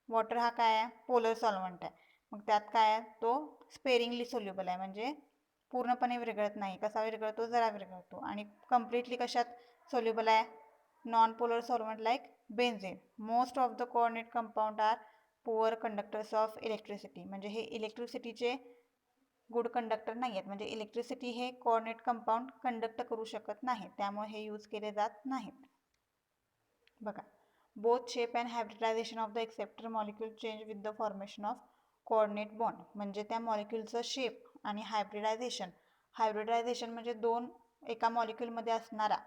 वॉटर हा काय आहे, पोलर सॉल्वंट आहे. मग त्यात काय आहे, तो स्पेरिंगली सोल्युबल आहे, म्हणजे पूर्णपणे विरघळत नाही. कसा विरघळतो, जरा विरघळतो. आणि कम्प्लिटली कशात सोल्युबल आहे, non polar solvent like benzene. Most of the coordinate compound are poor conductors of electricity, म्हणजे हे इलेक्ट्रिसिटीचे गुड कंडक्टर नाही आहेत, म्हणजे इलेक्ट्रिसिटी हे कोऑर्डिनेट कंपाऊंड कंडक्ट करू शकत नाही, त्यामुळे हे यूज केले जात नाहीत. बघा, both shape and hybridisation of the acceptor molecule change with the formation of coordinate bond. म्हणजे त्या मॉलिक्यूलचं शेप आणि हायब्रिडायझेशन म्हणजे एका मॉलिक्यूलमध्ये असणारा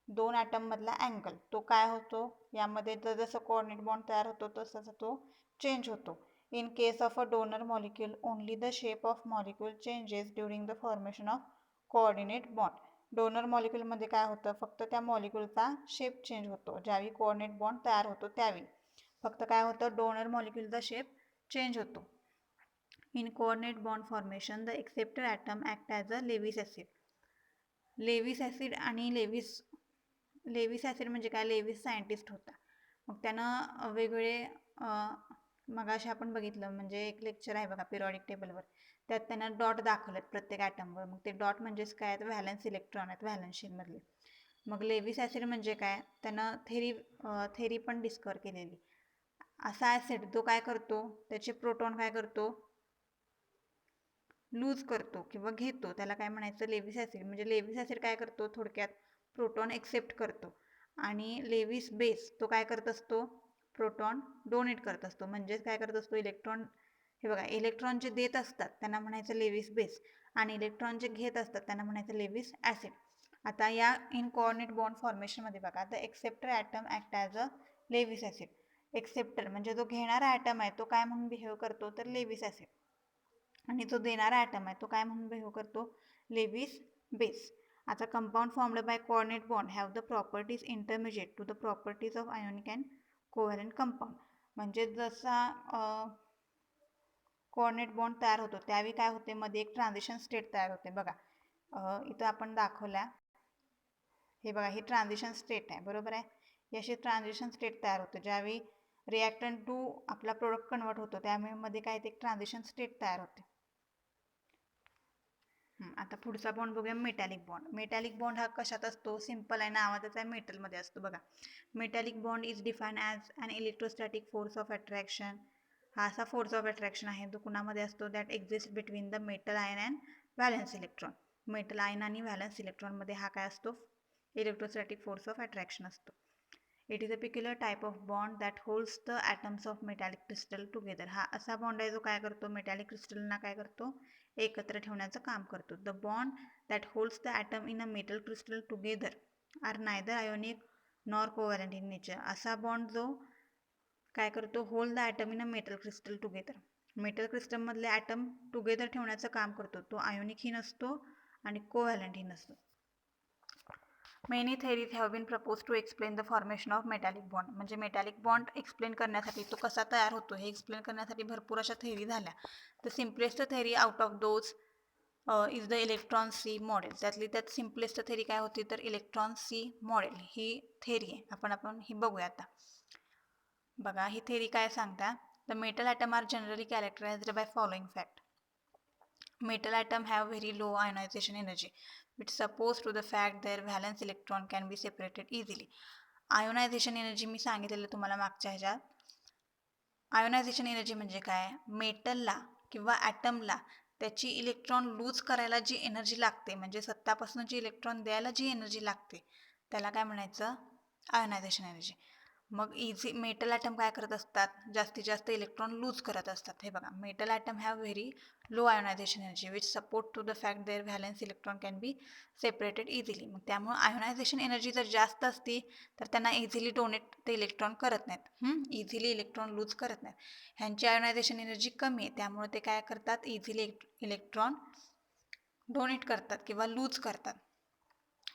दोन ॲटममधला अँगल तो काय होतो, यामध्ये जसं कोऑर्डिनेट बॉन्ड तयार होतो तसं तो चेंज होतो. In case of a donor molecule only the shape of molecule changes during the formation of coordinate bond. Donor मॉलिक्यूलमध्ये काय होतं, फक्त त्या मॉलिक्यूलचा शेप चेंज होतो ज्यावेळी कोऑर्डिनेट बॉन्ड तयार होतो त्यावेळी. फक्त काय होतं, डोनर मॉलिक्यूलचा शेप चेंज होतो. In coordinate bond formation the acceptor atom act as a Lewis acid. Lewis acid आणि लेविस ॲसिड म्हणजे काय, लेविस सायंटिस्ट होता. मग त्यानं वेगवेगळे मगाशी आपण बघितलं म्हणजे एक लेक्चर आहे बघा पिरियॉडिक टेबलवर, त्यात त्यानं डॉट दाखवलेत प्रत्येक ॲटमवर. मग ते डॉट म्हणजेच काय, तर व्हॅलन्स इलेक्ट्रॉन आहेत व्हॅलन्स शेलमधले. मग लेविस ॲसिड म्हणजे काय, त्यानं थेरी पण डिस्कवर केलेली. असा ॲसिड तो काय करतो, त्याचे प्रोटॉन काय करतो, लूज करतो किंवा घेतो, त्याला काय म्हणायचं, लेविस ॲसिड. म्हणजे लेविस ॲसिड काय करतो, थोडक्यात प्रोटॉन एक्सेप्ट करतो. आणि लेविस बेस तो काय करत असतो, प्रोटॉन डोनेट करत असतो. म्हणजेच काय करत असतो, इलेक्ट्रॉन, हे बघा, इलेक्ट्रॉन जे देत असतात त्यांना म्हणायचं लेविस बेस, आणि इलेक्ट्रॉन जे घेत असतात त्यांना म्हणायचं लेविस ॲसिड. आता या इन कोऑर्डिनेट बॉन्ड फॉर्मेशनमध्ये बघा, the acceptor atom act as a Lewis acid. Acceptor म्हणजे जो घेणारा ॲटम आहे तो काय म्हणून बिहेव करतो, तर लेविस ॲसिड. आणि जो देणारा ॲटम आहे तो काय म्हणून बिहेव करतो, लेविस बेस. आता compound formed by coordinate bond have the properties intermediate to the properties of ionic and covalent compound. म्हणजे जसा कोऑर्डिनेट बॉन्ड तयार होतो त्यावेळी काय होते, मध्ये एक ट्रान्झिशन स्टेट तयार होते. बघा इथं आपण दाखवल्या, हे बघा, ही ट्रान्झिशन स्टेट आहे, बरोबर आहे. ही अशी ट्रान्झिशन स्टेट तयार होते ज्यावेळी रिॲक्टंट टू आपला प्रोडक्ट कन्वर्ट होतो, त्यामुळे मध्ये काय ते एक ट्रान्झिशन स्टेट तयार होते. आता पुढचा बॉन्ड बघूया, मेटॅलिक बॉन्ड. मेटॅलिक बॉन्ड हा कशात असतो, सिंपल आहे, नावातच आहे, मेटलमध्ये असतो. बघा, metallic bond is defined as an electrostatic force of attraction. हा असा फोर्स ऑफ अट्रॅक्शन आहे जो कुणामध्ये असतो, that exist between the metal ion and valence electron. Metal ion आणि व्हॅलन्स इलेक्ट्रॉनमध्ये हा काय असतो, इलेक्ट्रोस्टॅटिक फोर्स ऑफ अट्रॅक्शन असतो. It is a peculiar type of bond that holds the atoms of metallic crystal together. हा असा बॉन्ड आहे जो काय करतो, मेटॅलिक क्रिस्टलना काय करतो, एकत्र ठेवण्याचं काम करतो. The bond that holds the atom in a metal crystal together are neither ionic nor covalent in nature. असा बॉन्ड जो काय करतो, hold the atom in a metal crystal together. Metal क्रिस्टलमधले ॲटम टुगेदर ठेवण्याचं काम करतो. तो आयोनिकही नसतो आणि कोव्हॅलंटही नसतो. Many theories have been propose to explain the formation of metallic bond. म्हणजे मेटॅलिक बॉन्ड एक्सप्लेन करण्यासाठी, तो कसा तयार होतो हे एक्सप्लेन करण्यासाठी भरपूर अशा थेरी झाल्या. तर simplest theory out of those is the electron sea model. त्यात सिम्पलेस्ट थेरी काय होती, तर इलेक्ट्रॉन सी मॉडेल ही थेरी आहे. आपण ही बघूया आता. बघा, ही थेरी काय सांगता, the metal atom are generally characterized by following fact. Metal atom have very low ionization energy, which is opposed to the fact their valence electron can be separated easily. Ionisation energy मी सांगितलेलं तुम्हाला मागच्या ह्याच्यात. आयोनायझेशन एनर्जी म्हणजे काय, मेटलला किंवा ॲटमला त्याची इलेक्ट्रॉन लूज करायला जी एनर्जी लागते, म्हणजे सत्तापासून जी इलेक्ट्रॉन द्यायला जी एनर्जी लागते त्याला काय म्हणायचं, आयोनायझेशन एनर्जी. मग मेटल ॲटम काय करत असतात, जास्तीत जास्त इलेक्ट्रॉन लूज करत असतात. हे बघा, metal atom have very low ionization energy which support to the fact their valence electron can be separated easily. मग त्यामुळे आयोनायझेशन एनर्जी जर जास्त असती तर त्यांना इझिली डोनेट ते इलेक्ट्रॉन करत नाहीत, इझिली इलेक्ट्रॉन लूज करत नाहीत. ह्यांची आयोनायझेशन एनर्जी कमी आहे त्यामुळे ते काय करतात, इझिली इलेक्ट्रॉन डोनेट करतात किंवा लूज करतात.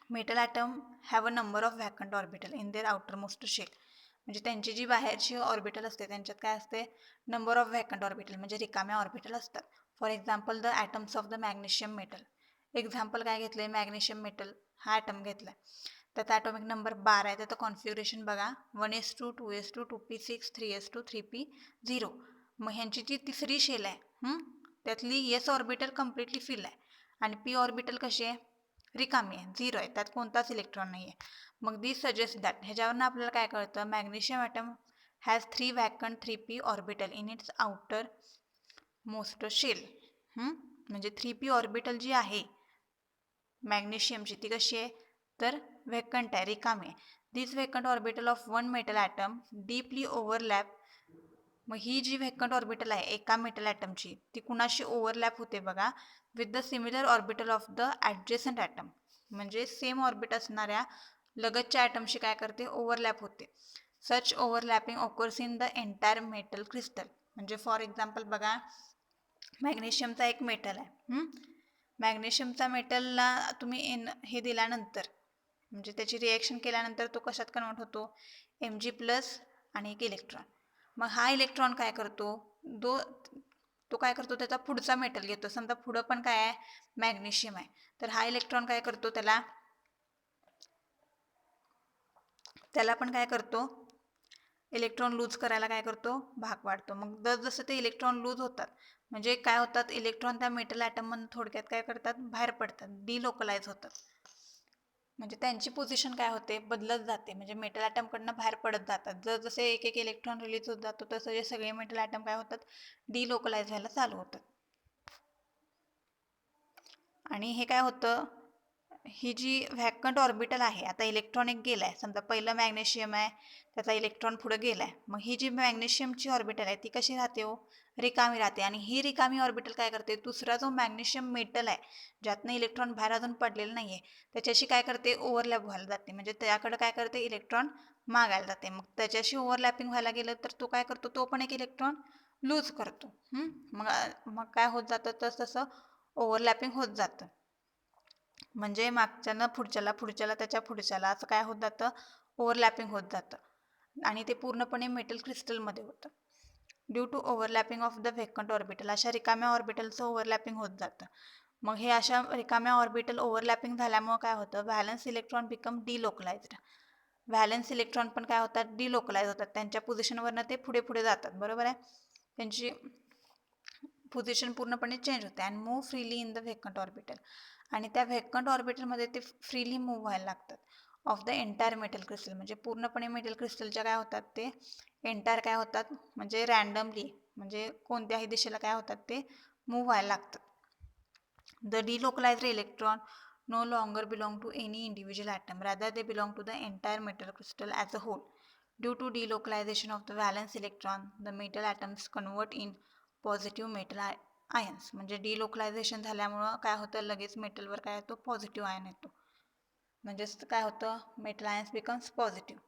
Metal atom have a number of vacant orbital in their outermost shell. म्हणजे त्यांची जी बाहेरची ऑर्बिटल असते त्यांच्यात काय असते, नंबर ऑफ व्हॅकंट ऑर्बिटल म्हणजे रिकाम्या ऑर्बिटल असतात. For example the atoms of the magnesium metal. Example काय घेतलं आहे, मॅग्नेशियम मेटल हा ॲटम घेतला आहे, त्याचा ॲटॉमिक नंबर 12 आहे. त्याचं कॉन्फिगरेशन बघा, 1s2 2s2 2p6 3s2 3p0. मग ह्यांची जी तिसरी शेल आहे त्यातली एस ऑर्बिटल कम्प्लिटली फिल आहे आणि पी ऑर्बिटल कशी आहे, रिकामी आहे, 0 आहे, त्यात कोणताच इलेक्ट्रॉन नाही आहे. मग दिस सजेस्ट दॅट, ह्याच्यावरनं आपल्याला काय कळतं, magnesium atom has 3 vacant 3p orbital in its outer most shell. म्हणजे 3p ऑर्बिटल जी आहे मॅग्नेशियमची ती कशी आहे, तर व्हॅकंट आहे, रिकामी आहे. This vacant orbital of one metal atom deeply overlap. मग ही जी व्हेकंट ऑर्बिटल आहे एका मेटल ॲटमची ती कुणाशी ओव्हरलॅप होते बघा, with the similar orbital of the adjacent atom. म्हणजे सेम ऑर्बिट असणाऱ्या लगतच्या ॲटमशी काय करते, ओव्हरलॅप होते. Such overlapping occurs in the entire metal crystal. म्हणजे फॉर एक्झाम्पल बघा, मॅग्नेशियमचा एक मेटल आहे. मॅग्नेशियमचा मेटलला तुम्ही हे दिल्यानंतर म्हणजे त्याची रिॲक्शन केल्यानंतर तो कशात कन्वर्ट होतो, Mg+ आणि एक इलेक्ट्रॉन. मग हा इलेक्ट्रॉन काय करतो, तो काय करतो, त्याचा पुढचा मेटल घेतो. समजा पुढं पण काय आहे, मॅग्नेशियम आहे, तर हा इलेक्ट्रॉन काय करतो, त्याला पण काय करतो, इलेक्ट्रॉन लूज करायला काय करतो, भाग पाडतो. मग जसं ते इलेक्ट्रॉन लूज होतात म्हणजे काय होतात, इलेक्ट्रॉन त्या मेटल ॲटममधून थोडक्यात काय करतात, बाहेर पडतात, डिलोकलाइज होतात. म्हणजे त्यांची पोझिशन काय होते, बदलत जाते. म्हणजे मेटल ॲटमकडनं बाहेर पडत जातात. जसे एक एक इलेक्ट्रॉन रिलीज होत जातो तसं हे सगळे मेटल ॲटम काय होतात, डिलोकलाइज व्हायला चालू होतात. आणि हे काय होतं, ही जी व्हॅकंट ऑर्बिटल आहे, आता इलेक्ट्रॉन एक गेला आहे, समजा पहिलं मॅग्नेशियम आहे, त्याचा इलेक्ट्रॉन पुढे गेला आहे. मग ही जी मॅग्नेशियमची ऑर्बिटल आहे ती कशी राहते हो, रिकामी राहते. आणि ही रिकामी ऑर्बिटल काय करते, दुसरा जो मॅग्नेशियम मेटल आहे ज्यातनं इलेक्ट्रॉन बाहेर अजून पडलेलं नाही आहे त्याच्याशी काय करते, ओव्हरलॅप व्हायला जाते. म्हणजे त्याकडे काय करते, इलेक्ट्रॉन मागायला जाते. मग त्याच्याशी ओव्हरलॅपिंग व्हायला गेलं तर तो काय करतो, तो पण एक इलेक्ट्रॉन लूज करतो. मग मग काय होत जातं, तसं ओव्हरलॅपिंग होत जातं. म्हणजे मागच्यानं पुढच्याला, पुढच्याला त्याच्या पुढच्याला असं काय होत जातं, ओव्हरलॅपिंग होत जातं. आणि ते पूर्णपणे मेटल क्रिस्टलमध्ये होतं. Due to overlapping of the vacant orbital, अशा रिकाम्या ऑर्बिटलचं ओव्हरलॅपिंग होत जातं. मग हे अशा रिकाम्या ऑर्बिटल ओव्हरलॅपिंग झाल्यामुळं काय होतं, valence electron become delocalised. Valence electron पण काय होतात, डिलोकलाइज होतात. त्यांच्या पोझिशनवरनं ते पुढे पुढे जातात, बरोबर आहे. त्यांची पोझिशन पूर्णपणे चेंज होते and move freely in the vacant orbital. आणि त्या व्हेकंट ऑर्बिटलमध्ये ते फ्रीली मूव्ह व्हायला लागतात of the entire metal crystal. म्हणजे पूर्णपणे मेटल क्रिस्टलच्या काय होतात, ते एंटायर काय होतात, म्हणजे रँडमली, म्हणजे कोणत्याही दिशेला काय होतात, ते मूव्ह व्हायला लागतात. The delocalised electron no longer belong to any individual atom, rather they belong to the entire metal crystal as a whole. Due to delocalization of the valence electron, the metal atoms convert in positive metal ions. म्हणजे डिलोकलायझेशन झाल्यामुळं काय होतं, लगेच मेटलवर काय येतो, पॉझिटिव्ह आयन येतो. म्हणजेच काय होतं, मेटल आयन्स बिकम्स पॉझिटिव्ह.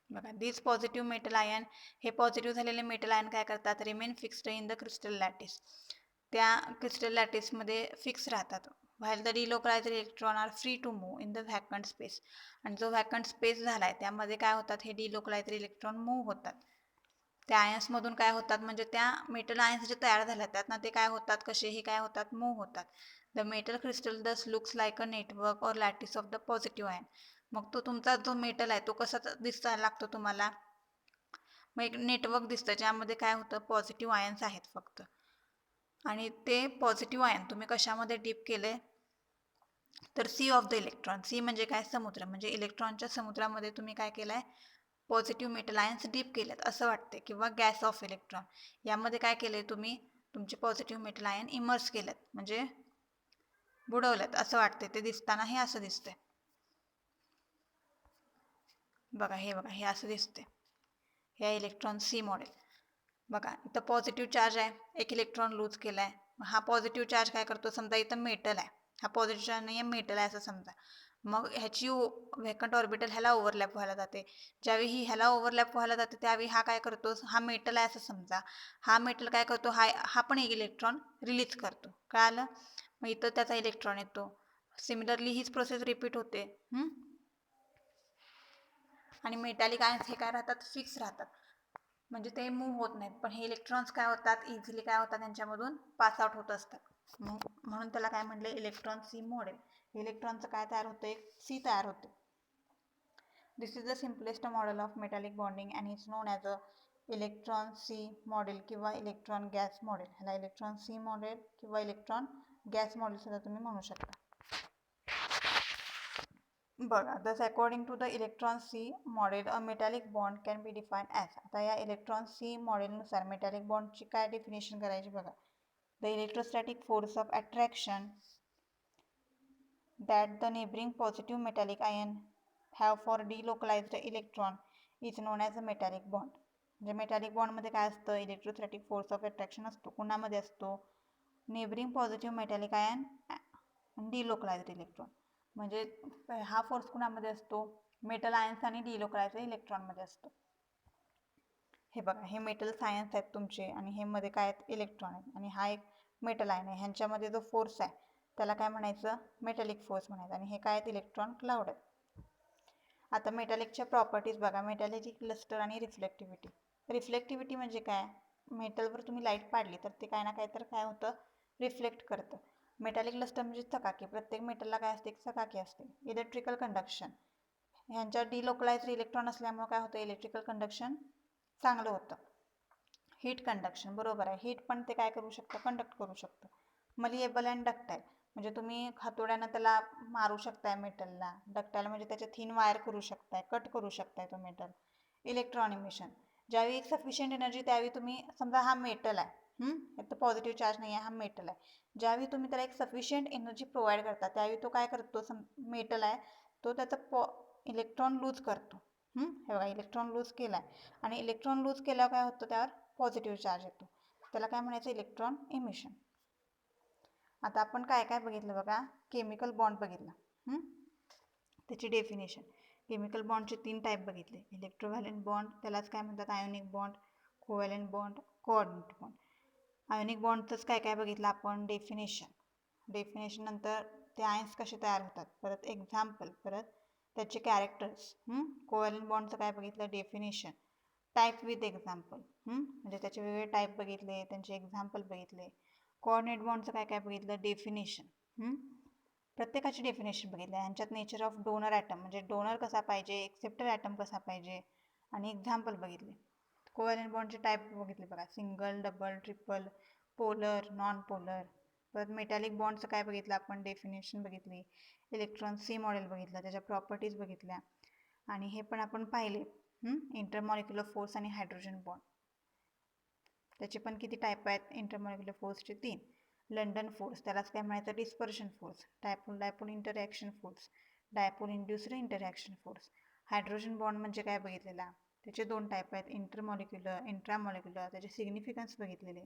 बघा, दिस पॉझिटिव्ह मेटल आयन, हे पॉझिटिव्ह झालेले मेटल आयन काय करतात, remain fixed in the crystal lattice. त्या क्रिस्टल लॅटिसमध्ये फिक्स राहतात. While the delocalised electron are free to move in the vacant space. आणि जो व्हॅकंट स्पेस झाला आहे त्यामध्ये काय होतात, हे डिलोकलाइज्ड इलेक्ट्रॉन मूव्ह होतात. त्या आयन्समधून काय होतात, म्हणजे त्या मेटल आयन्स जे तयार झाल्या त्यातनं ते काय होतात, कसेही काय होतात, मूव्ह होतात. द मेटल क्रिस्टल दस looks like a network or lattice of the positive ion. मग तो तुमचा जो मेटल आहे तो कसा दिसायला लागतो तुम्हाला, मग एक नेटवर्क दिसतं ज्यामध्ये काय होतं, पॉझिटिव्ह आयन्स आहेत फक्त. आणि ते पॉझिटिव्ह आयन तुम्ही कशामध्ये डीप केले, तर sea of the electron. Sea म्हणजे काय, समुद्र. म्हणजे इलेक्ट्रॉनच्या समुद्रामध्ये तुम्ही काय केलंय, पॉझिटिव्ह मेटल आयन्स डीप केलेत असं वाटते. किंवा गॅस ऑफ इलेक्ट्रॉन, यामध्ये काय केले तुम्ही, तुमचे पॉझिटिव्ह मेटल आयन इमर्स केलेत, म्हणजे बुडवलेत असं वाटते. ते दिसताना हे असं दिसते. बघा, हे असं दिसते. हे इलेक्ट्रॉन सी मॉडेल. बघा, इथं पॉझिटिव्ह चार्ज आहे, एक इलेक्ट्रॉन लूज केला आहे. हा पॉझिटिव्ह चार्ज काय करतो, समजा इथं मेटल आहे, हा पॉझिटिव्ह चार्ज नाही आहे, मेटल आहे असं समजा. मग ह्याची व्हेकंट ऑर्बिटल ह्याला ओव्हरलॅप व्हायला जाते. ज्यावेळी ही ह्याला ओव्हरलॅप व्हायला जाते त्यावेळी हा काय करतो, हा मेटल आहे असं समजा, हा मेटल काय करतो, हा पण एक इलेक्ट्रॉन रिलीज करतो. कळालं. मग इथं त्याचा इलेक्ट्रॉन येतो. सिमिलरली हीच प्रोसेस रिपीट होते. आणि मेटॅलिक आयन्स हे काय राहतात, फिक्स राहतात, म्हणजे ते मूव्ह होत नाहीत. पण हे इलेक्ट्रॉन्स काय होतात, इझिली काय होतात, त्यांच्यामधून पास आउट होत असतात. म्हणून त्याला काय म्हणले, इलेक्ट्रॉन सी मॉडेल. इलेक्ट्रॉनचं काय तयार होतं, एक सी तयार होते. This is the simplest model of metallic bonding and is known as a electron sea model किंवा इलेक्ट्रॉन गॅस मॉडेल. ह्याला इलेक्ट्रॉन सी मॉडेल किंवा इलेक्ट्रॉन गॅस मॉडेल सुद्धा तुम्ही म्हणू शकता. बघा, thus according to the electron C model a metallic bond can be defined as. आता या इलेक्ट्रॉन सी मॉडेलनुसार मेटॅलिक बॉन्डची काय डेफिनेशन करायची बघा. The electrostatic force of attraction that the neighboring positive metallic ion have for delocalized electron is known as a metallic bond. म्हणजे मेटॅलिक बॉन्डमध्ये काय असतं, इलेक्ट्रोस्टॅटिक फोर्स ऑफ अट्रॅक्शन असतो. कुणामध्ये असतो, neighbouring positive metallic ion delocalised electron. म्हणजे हा फोर्स कुणामध्ये असतो, मेटल आयन्स आणि डिलोकलाइज्ड इलेक्ट्रॉनमध्ये असतो. हे बघा, हे मेटल आयन्स आहेत तुमचे आणि हे मध्ये काय आहेत, इलेक्ट्रॉन आहेत. आणि हा एक मेटल आयन आहे, ह्यांच्यामध्ये जो फोर्स आहे त्याला काय म्हणायचं, मेटॅलिक फोर्स म्हणायचं. आणि हे काय आहेत, इलेक्ट्रॉन क्लाउड आहेत. आता मेटॅलिकच्या प्रॉपर्टीज बघा, मेटॅलिक लस्टर आणि रिफ्लेक्टिव्हिटी. रिफ्लेक्टिव्हिटी म्हणजे काय, मेटलवर तुम्ही लाईट पाडली तर ते काय ना काय तर काय होतं, रिफ्लेक्ट करतं. मेटॅलिक लस्टर म्हणजे चकाकी. प्रत्येक मेटलला काय असते, एक चकाकी असते. इलेक्ट्रिकल कंडक्शन, ह्यांच्या डिलोकलाइज्ड इलेक्ट्रॉन असल्यामुळे काय होतं, इलेक्ट्रिकल कंडक्शन चांगलं होतं. हीट कंडक्शन, बरोबर आहे, हीट पण ते काय करू शकतं, कंडक्ट करू शकतं. मलिएबल अँड डक्टाईल, म्हणजे तुम्ही हातोड्यानं त्याला मारू शकताय मेटलला. डक्टाईल म्हणजे त्याच्या थिन वायर करू शकताय, कट करू शकताय तो मेटल. इलेक्ट्रॉन इमिशन, ज्यावेळी एक सफिशियंट एनर्जी, त्यावेळी तुम्ही समजा हा मेटल आहे, तर पॉझिटिव्ह चार्ज नाही आहे, हा मेटल आहे. ज्यावेळी तुम्ही त्याला एक सफिशियंट एनर्जी प्रोव्हाइड करता त्यावेळी तो काय करतो, मेटल आहे तो त्याचा इलेक्ट्रॉन लूज करतो. हे बघा, इलेक्ट्रॉन लूज केला आहे आणि इलेक्ट्रॉन लूज केल्यावर काय होतं, त्यावर पॉझिटिव्ह चार्ज येतो. त्याला काय म्हणायचं, इलेक्ट्रॉन इमिशन. आता आपण काय काय बघितलं बघा, केमिकल बॉन्ड बघितला. त्याची डेफिनेशन, केमिकल बॉन्डचे 3 टाईप बघितले. इलेक्ट्रोव्हॅलेंट बॉन्ड, त्यालाच काय म्हणतात, ionic bond, covalent bond, coordinate bond. Ionic बॉन्डचंच काय काय बघितलं आपण, डेफिनेशन नंतर ते आयन्स कसे तयार होतात, परत एक्झाम्पल, परत त्याचे कॅरेक्टर्स. कोव्हॅलेंट बॉन्डचं काय बघितलं, डेफिनेशन, टाईप विथ एक्झाम्पल, म्हणजे त्याचे वेगवेगळे टाईप बघितले, त्यांचे एक्झाम्पल बघितले. कोऑर्डिनेट बॉन्डचं काय काय बघितलं, डेफिनेशन, प्रत्येकाची डेफिनेशन बघितलं. यांच्यात नेचर ऑफ डोनर ॲटम, म्हणजे डोनर कसा पाहिजे, एक्सेप्टर ॲटम कसा पाहिजे, आणि एक्झाम्पल बघितले. कोव्हॅलेंट बॉन्डचे टाईप बघितले बघा, single, double, triple, polar, non polar. परत मेटॅलिक बॉन्डचं काय बघितलं आपण, डेफिनेशन बघितली. इलेक्ट्रॉन सी मॉडेल बघितलं, त्याच्या प्रॉपर्टीज बघितल्या. आणि हे पण आपण पाहिले, इंटरमॉलिक्युलर फोर्स आणि हायड्रोजन बॉन्ड. त्याचे पण किती टाईप आहेत, इंटरमॉलिक्युलर फोर्सचे 3. लंडन फोर्स, त्यालाच काय म्हणायचं, dispersion force. Dipole dipole interaction force, dipole induced interaction force. Hydrogen bond म्हणजे काय बघितलेला, त्याचे 2 टाईप आहेत, इंटरमॉलिक्युलर, इंट्रामॉलिक्युलर. त्याचे सिग्निफिकन्स बघितलेले.